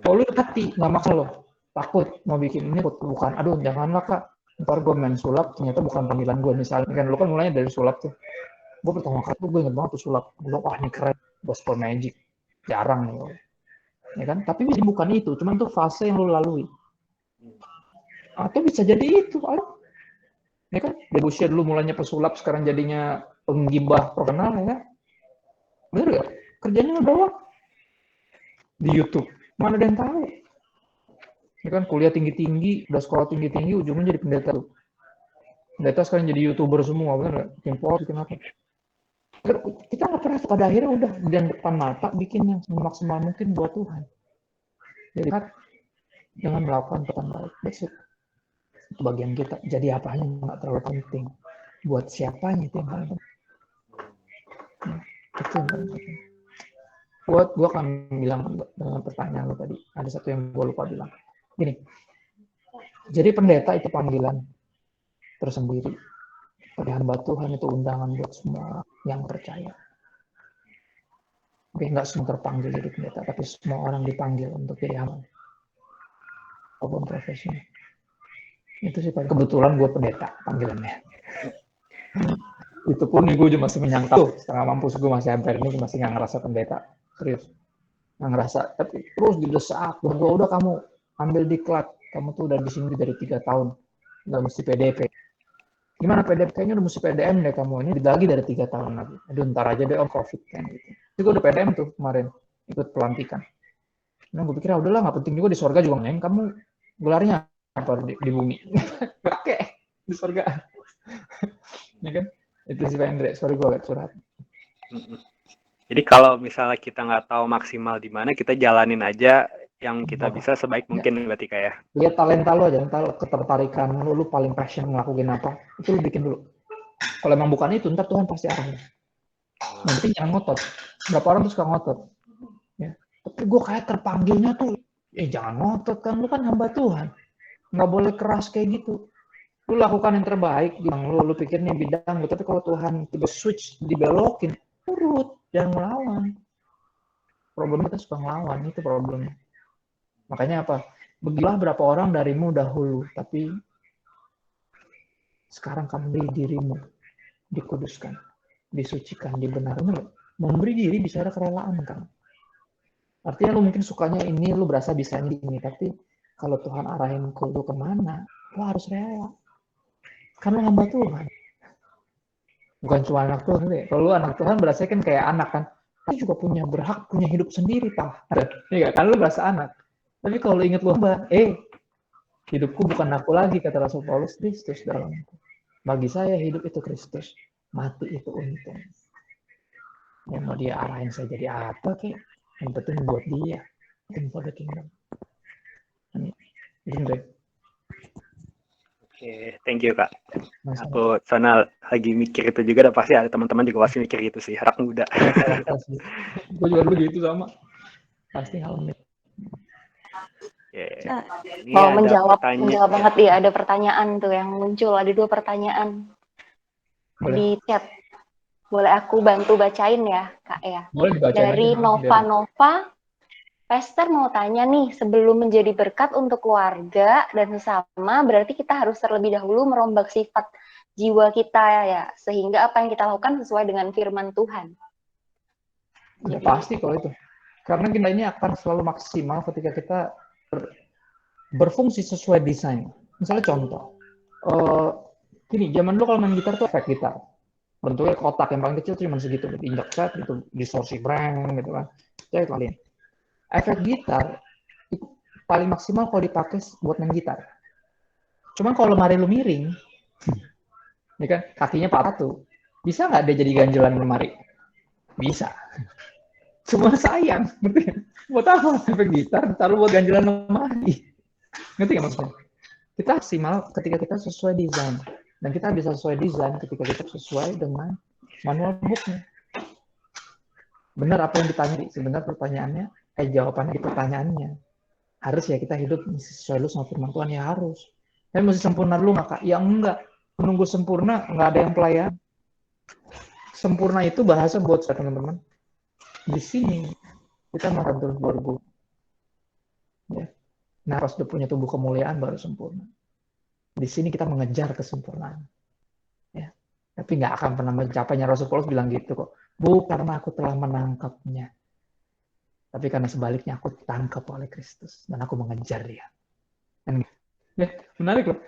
Kalau lu hati nggak maksa lo. Takut mau bikin ini bukan. Aduh janganlah kak. Ntar gue main sulap ternyata bukan panggilan gue misalnya. Kan lu kan mulainya dari sulap tuh. Gue pertama kali gue inget banget tuh sulap. Gue bilang wah ini keren. Gospel magic. Jarang nih. Ya kan? Tapi bukan itu. Cuman tuh fase yang lu lalui. Atau bisa jadi itu. Ya kan? Debussy dulu mulanya pesulap, sekarang jadinya penggibah profesional, ya kan? Bener gak? Kerjanya doang di YouTube. Mana ada yang tahu? Ya kan? Kuliah tinggi-tinggi, udah sekolah tinggi-tinggi, ujungnya jadi pendeta tuh. Pendeta sekarang jadi YouTuber semua, bener gak? Bikin post, bikin apa? Kita nggak pernah, pada akhirnya udah di depan mata bikin yang semaksimal mungkin buat Tuhan. Jadi kan, jangan melakukan pertanyaan baik. Besok. Itu bagian kita. Jadi apanya nggak terlalu penting. Buat siapanya itu yang paling penting. Itu yang paling penting. Gue akan bilang dengan pertanyaan lo tadi. Ada satu yang gue lupa bilang. Gini. Jadi pendeta itu panggilan tersendiri. Pada hamba Tuhan itu undangan buat semua yang percaya. Oke, nggak semua terpanggil jadi pendeta, tapi semua orang dipanggil untuk jadi hamba. Apapun profesinya. Itu sih paling kebetulan gue pendeta panggilannya. Itu pun gue masih menyangka setengah mampus, gue masih hampir ini masih nggak ngerasa pendeta serius, nggak ngerasa. Tapi terus didesak, gue udah kamu ambil diklat, kamu tuh udah di sini dari 3 tahun, nggak mesti PDP. Gimana PDP? Kayaknya udah mesti PDM deh kamu, ini lagi dari 3 tahun lagi. Aduh ntar aja deh COVID kan gitu. Jadi gue udah PDM tuh kemarin ikut pelantikan. Nah gue pikir udahlah nggak penting juga di surga juga neng, kamu gelarnya apa di bumi. Oke, di surga. Ya kan? Itu sih Pak Andre, sorry gue agak curhat. Jadi kalau misalnya kita nggak tahu maksimal di mana, kita jalanin aja yang kita bisa sebaik mungkin berarti kayak. Lihat talenta lu aja, ntar ketertarikan lu paling passion ngelakuin apa, itu lu bikin dulu. Kalau emang bukan itu, ntar Tuhan pasti arahin. Nanti jangan ngotot. Berapa orang tuh suka ngotot. Ya. Tapi gue kayak terpanggilnya tuh, jangan ngotot kan, lu kan hamba Tuhan. Nggak boleh keras kayak gitu. Lu lakukan yang terbaik, lu pikir nih bidang, tapi kalau Tuhan tiba switch, dibelokin, turut, jangan melawan. Problem kita suka ngelawan, itu problemnya. Makanya apa? Begilah berapa orang darimu dahulu, tapi sekarang kamu beri dirimu, dikuduskan, disucikan, dibenarkan. Memberi diri bisa ada kerelaan kan. Artinya lu mungkin sukanya ini, lu berasa bisa ini, tapi kalau Tuhan arahin lu kemana, lu harus rela. Kan lu hamba Tuhan. Bukan cuma anak Tuhan deh. Kalau lu anak Tuhan berasa kan kayak anak kan. Lu juga punya berhak, punya hidup sendiri, Pak. Iya kan lu berasa anak. Tapi kalau ingat lu hamba, hidupku bukan aku lagi, kata Rasul Paulus, Kristus dalamku. Bagi saya hidup itu Kristus, mati itu untung. Yang mau dia arahin saya jadi apa kek? Yang penting buat dia, for the kingdom. Ini. Oke, thank you Kak. Aku sana lagi mikir itu juga, dan pasti ada teman-teman juga pasti mikir gitu sih, anak muda. Gue juga begitu sama. Pasti hal ini. Mau menjawab banget ya, ada pertanyaan tuh yang muncul, ada 2 pertanyaan. Boleh. Di chat. Boleh aku bantu bacain ya, Kak ya? Boleh dibacain dari aja. Nova. Pastor mau tanya nih, sebelum menjadi berkat untuk keluarga dan sesama, berarti kita harus terlebih dahulu merombak sifat jiwa kita ya, sehingga apa yang kita lakukan sesuai dengan firman Tuhan. Udah pasti kalau itu. Karena kita ini akan selalu maksimal ketika kita berfungsi sesuai desain. Misalnya contoh, gini, zaman dulu kalau main gitar tuh efek gitar. Bentuknya kotak yang paling kecil cuma segitu, diinjak set gitu, distorsi breng gitu kan. Cek kalian. Efek gitar itu paling maksimal kalau dipakai buat main gitar. Cuman kalau lemari lu miring, ya kan, kakinya patah tuh, bisa nggak dia jadi ganjelan lemari? Bisa. Cuma sayang, ngerti nggak? Buat apa efek gitar, taruh buat ganjelan lemari? Ngerti nggak maksudnya? Kita maksimal ketika kita sesuai desain. Dan kita bisa sesuai desain ketika kita sesuai dengan manual booknya. Benar apa yang ditanya, sebenarnya pertanyaannya, jawabannya di pertanyaannya. Harus ya kita hidup sesuai lu sama firman Tuhan, ya harus. Tapi mesti sempurna dulu nggak, Kak? Ya enggak. Menunggu sempurna, nggak ada yang pelayan. Sempurna itu bahasa buat saya teman-teman. Di sini kita makan terus berguru. Ya. Nah, pas udah punya tubuh kemuliaan baru sempurna. Di sini kita mengejar kesempurnaan. Ya. Tapi nggak akan pernah mencapainya. Rasul Paulus bilang gitu kok. Bukan karena aku telah menangkapnya, tapi karena sebaliknya aku ditangkap oleh Kristus dan aku mengejar dia. Dan, ya, menarik loh.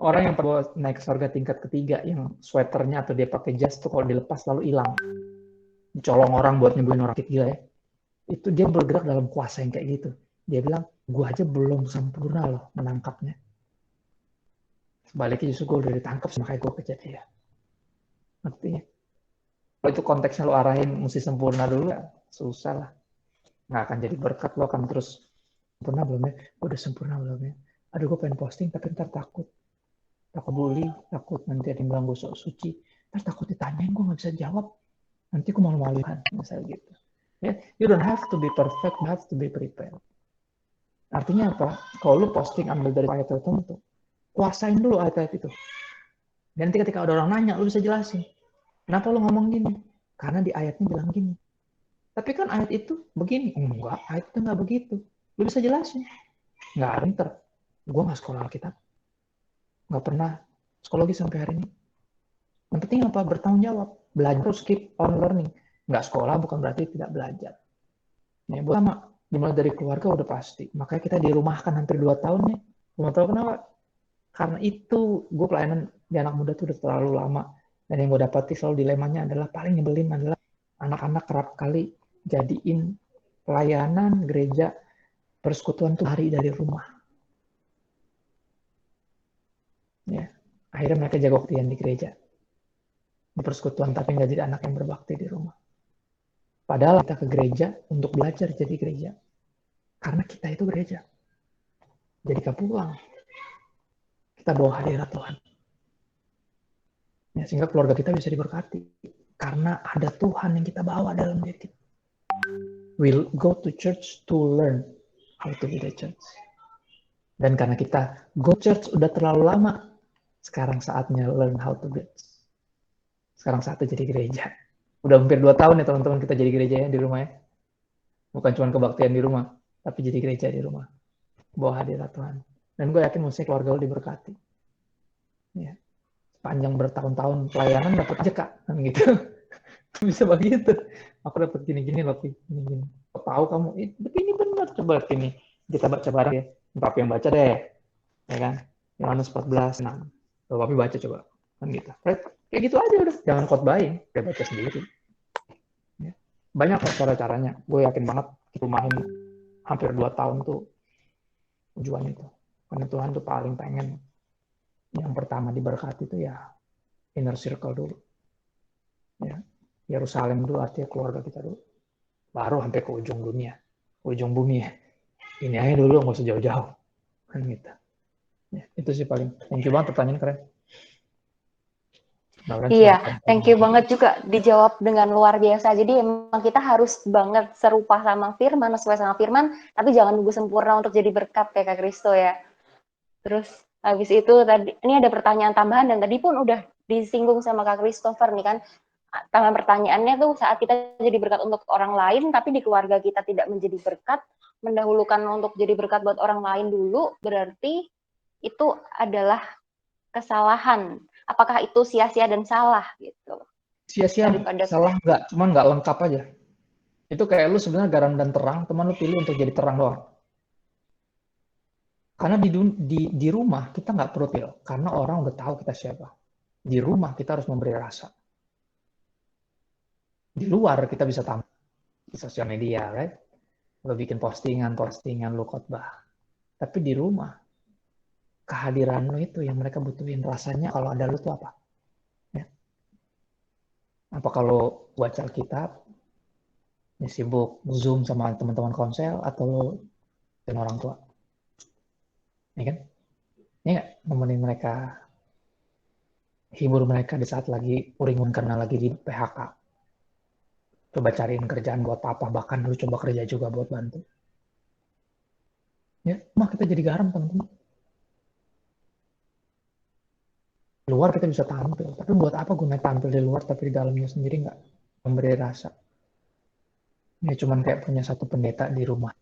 Orang yang bawa naik ke surga tingkat ketiga, yang sweaternya atau dia pakai jas tuh kalau dilepas lalu hilang. Dicolong orang buat nyembuhin orang sakit, gila ya. Itu dia bergerak dalam kuasa yang kayak gitu. Dia bilang, gua aja belum sempurna loh menangkapnya. Sebaliknya justru gue udah ditangkap, makanya gue kejar dia. Artinya, kalau itu konteksnya lo arahin mesti sempurna dulu, ya susah lah. Nggak akan jadi berkat, lo akan terus sempurna belum ya? Gue udah sempurna belum ya? Aduh, gue pengen posting tapi ntar takut bully, takut nanti ada yang bilang gue sok suci, ntar takut ditanyain gue nggak bisa jawab, nanti gue malu-malukan, misalnya gitu. Ya, you don't have to be perfect, you have to be prepared. Artinya apa? Kalau lu posting ambil dari ayat tertentu, kuasain dulu ayat-ayat itu. Dan nanti ketika ada orang nanya, lu bisa jelasin. Kenapa lu ngomong gini? Karena di ayatnya bilang gini. Tapi kan ayat itu begini. Enggak, ayat itu enggak begitu. Lu bisa jelasin. Enggak, pinter. Gue nggak sekolah Alkitab. Nggak pernah psikologi sampai hari ini. Yang penting apa? Bertanggung jawab. Belajar terus, keep on learning. Nggak sekolah bukan berarti tidak belajar. Nah, yang pertama, dimulai dari keluarga udah pasti. Makanya kita dirumahkan hampir 2 tahun nih. 2 tahun kenapa? Karena itu gue pelayanan di anak muda tuh udah terlalu lama. Dan yang gue dapati selalu dilemanya adalah paling nyebelin adalah anak-anak kerap kali jadiin pelayanan gereja persekutuan tuh hari dari rumah. Ya, akhirnya mereka jago waktian di gereja, di persekutuan, tapi nggak jadi anak yang berbakti di rumah. Padahal kita ke gereja untuk belajar jadi gereja, karena kita itu gereja. Jadi kita pulang, kita bawa hadirat Tuhan. Ya, sehingga keluarga kita bisa diberkati, karena ada Tuhan yang kita bawa dalam diri kita. We'll go to church to learn how to be the church. Dan karena kita go church udah terlalu lama, sekarang saatnya learn how to be. Sekarang saatnya jadi gereja. Udah hampir 2 tahun ya teman-teman kita jadi gereja ya di rumah ya. Bukan cuma kebaktian di rumah, tapi jadi gereja di rumah. Bawa hadirat Tuhan. Dan gue yakin mesti keluarga lo diberkati. Ya. Panjang bertahun-tahun pelayanan dapat aja Kak, kan gitu. Bisa begitu. Aku dapat gini-gini loh, gini-gini. Tahu kamu, ini benar, coba ini. Kita baca bareng ya. Papi yang baca deh. Ya kan? Yohanes 14:6. Loh, Papi baca coba. Kan gitu. Right? Kayak gitu aja udah. Jangan khotbahin, dia baca sendiri. Ya. Banyak cara-caranya. Gue yakin banget rumahin hampir 2 tahun tuh tujuan itu. Karena Tuhan tuh paling pengen yang pertama diberkati itu ya inner circle dulu. Ya. Yerusalem dulu, artinya keluarga kita dulu. Baru sampai ke ujung dunia. Ujung bumi ya. Ini aja dulu, nggak usah jauh-jauh. Kan gitu. Ya, itu sih paling. Thank you banget, pertanyaan keren. Iya, thank you banget juga dijawab dengan luar biasa. Jadi emang kita harus banget serupa sama firman, sesuai sama firman, tapi jangan nunggu sempurna untuk jadi berkat ya Kak Kristo ya. Terus habis itu tadi ini ada pertanyaan tambahan dan tadi pun udah disinggung sama Kak Christopher nih kan. Karena pertanyaannya tuh saat kita jadi berkat untuk orang lain, tapi di keluarga kita tidak menjadi berkat, mendahulukan untuk jadi berkat buat orang lain dulu, berarti itu adalah kesalahan. Apakah itu sia-sia dan salah gitu? Sia-sia, Daripada salah nggak, cuman nggak lengkap aja. Itu kayak lu sebenarnya garam dan terang, teman lu pilih untuk jadi terang doang. Karena di rumah kita nggak perlu pilih, karena orang udah tahu kita siapa. Di rumah kita harus memberi rasa. Di luar kita bisa tampil di sosial media, right? Lu bikin postingan, lu khotbah. Tapi di rumah, kehadiran lu itu yang mereka butuhin. Rasanya kalau ada lu tuh apa? Ya. Apa kalau baca Alkitab, ya sibuk Zoom sama teman-teman konsel, atau lu dengan orang tua? Ya kan? Ini nggak nemenin mereka, hibur mereka di saat lagi uring karena lagi di PHK. Coba cariin kerjaan buat papa, bahkan lu coba kerja juga buat bantu. Ya, mah kita jadi garam, teman-teman. Luar kita bisa tampil, tapi buat apa gue tampil di luar tapi di dalamnya sendiri nggak memberi rasa? Ya cuman kayak punya satu pendeta di rumah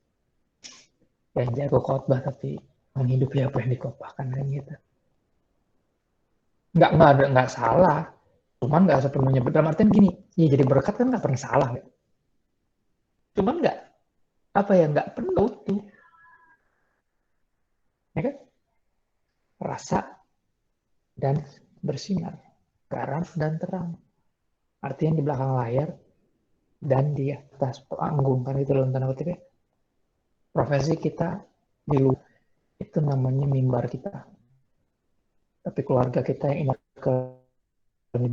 yang jago khotbah tapi menghidupi apa yang dikhotbahkan kan gitu. Nggak salah, cuman nggak sepenuhnya. Dalam artian gini, ya jadi berkat kan nggak pernah salah, ya. Cuman nggak apa ya, nggak penuh tuh, ya kan? Rasa dan bersinar, garam dan terang. Artinya di belakang layar dan di atas panggung, kan itu dalam tanda kutip ya. Profesi kita di luar itu namanya mimbar kita, tapi keluarga kita yang ingat ke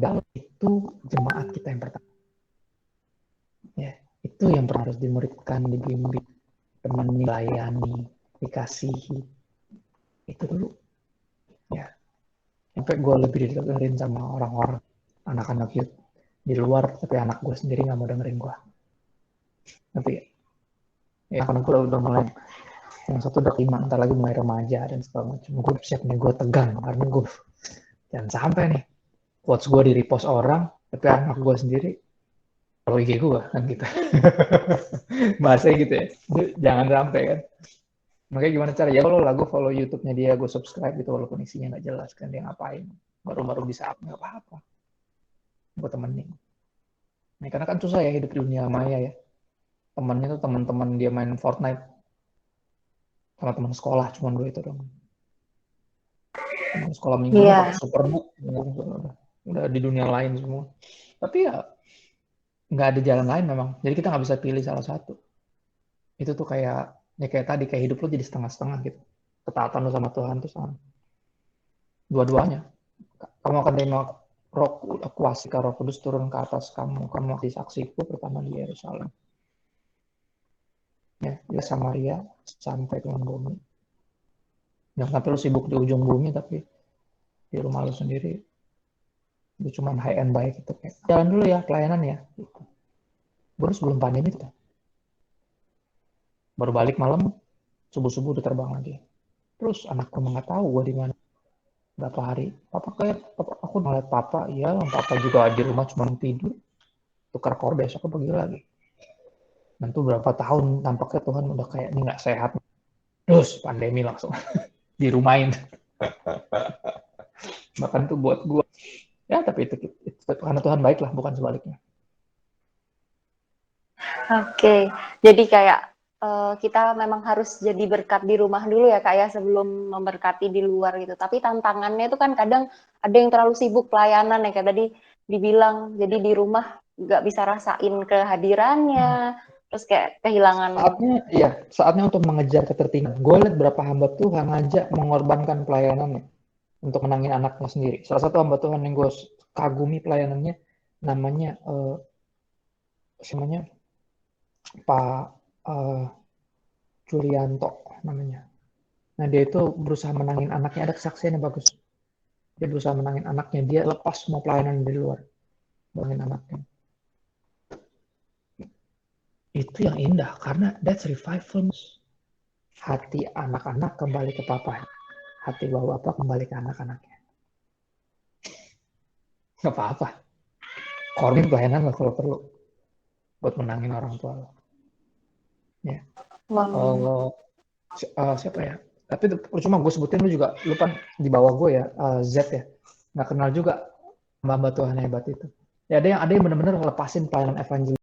dalam itu jemaat kita yang pertama. Ya, itu yang pernah harus dimuridkan, dibimbing, temani, layani, dikasihi. Itu dulu. Ya, sampai gue lebih dengerin sama orang-orang, anak-anak youth di luar, tapi anak gue sendiri nggak mau dengerin gue. Tapi ya karena gue udah mulai, yang satu udah 5, ntar lagi mulai remaja dan segala macam. Gue siap nih, gue tegang karena gue jangan sampai nih quotes gue di repost orang, tapi anak gue sendiri kalau IG gue kan gitu. Bahasanya gitu ya. Jangan sampai kan. Makanya gimana cara ya, kalau lagu follow YouTube-nya dia, gue subscribe gitu walaupun isinya nggak jelas kan dia ngapain. Baru-baru bisa up, nggak apa-apa. Gue temenin. Nah, karena kan susah ya hidup di dunia maya ya. Temennya tuh teman-teman dia main Fortnite sama teman sekolah, cuma gue itu dong. Teman sekolah minggunya pakai Superbook, udah di dunia lain semua. Tapi ya nggak ada jalan lain memang. Jadi kita nggak bisa pilih salah satu. Itu tuh kayak ya kayak tadi, kayak hidup lo jadi setengah-setengah gitu. Ketaatan lo sama Tuhan tuh sama dua-duanya. Kamu akan terima kuasa Roh Kudus turun ke atas kamu. Kamu di saksiku pertama di Yerusalem. Ya, di Samaria sampai ke bumi. Jangan sampai lo sibuk di ujung bumi tapi di rumah lo sendiri itu cuma high end baik itu kayak jalan dulu ya pelayanan ya. Baru sebelum pandemi tuh. Baru balik malam, subuh-subuh udah terbang lagi. Terus anakku nggak tahu gue di mana. Berapa hari, aku ngeliat papa, iya, papa juga di rumah cuma tidur, tukar kor besok pergi lagi. Dan tuh berapa tahun tampaknya Tuhan udah kayak ini nggak sehat. Terus pandemi langsung dirumahin. Bahkan tuh buat gue, ya tapi itu karena Tuhan baik lah, bukan sebaliknya. Oke, jadi kayak kita memang harus jadi berkat di rumah dulu ya Kak ya, sebelum memberkati di luar gitu. Tapi tantangannya itu kan kadang ada yang terlalu sibuk pelayanan ya, kayak tadi dibilang, jadi di rumah nggak bisa rasain kehadirannya, terus kayak kehilangan. Saatnya untuk mengejar ketertinggalan. Gue lihat berapa hamba Tuhan ngajak mengorbankan pelayanannya untuk menangin anaknya sendiri. Salah satu hamba Tuhan yang gue kagumi pelayanannya, namanya Pak Julianto namanya. Nah dia itu berusaha menangin anaknya, ada kesaksian yang bagus. Dia berusaha menangin anaknya, dia lepas semua pelayanan di luar, menangin anaknya. Itu yang indah karena that's revival. Hati anak-anak kembali ke papa, hati bapak kembali ke anak-anaknya. Nggak apa-apa. Korban pelayanan lah kalau perlu buat menangin orang tua lo. Ya. Wow. Siapa ya? Tapi cuma gue sebutin, lu kan di bawah gue ya, Z ya. Nggak kenal juga hamba Tuhan hebat itu. Ya ada yang benar-benar ngelepasin pelayanan evangelis.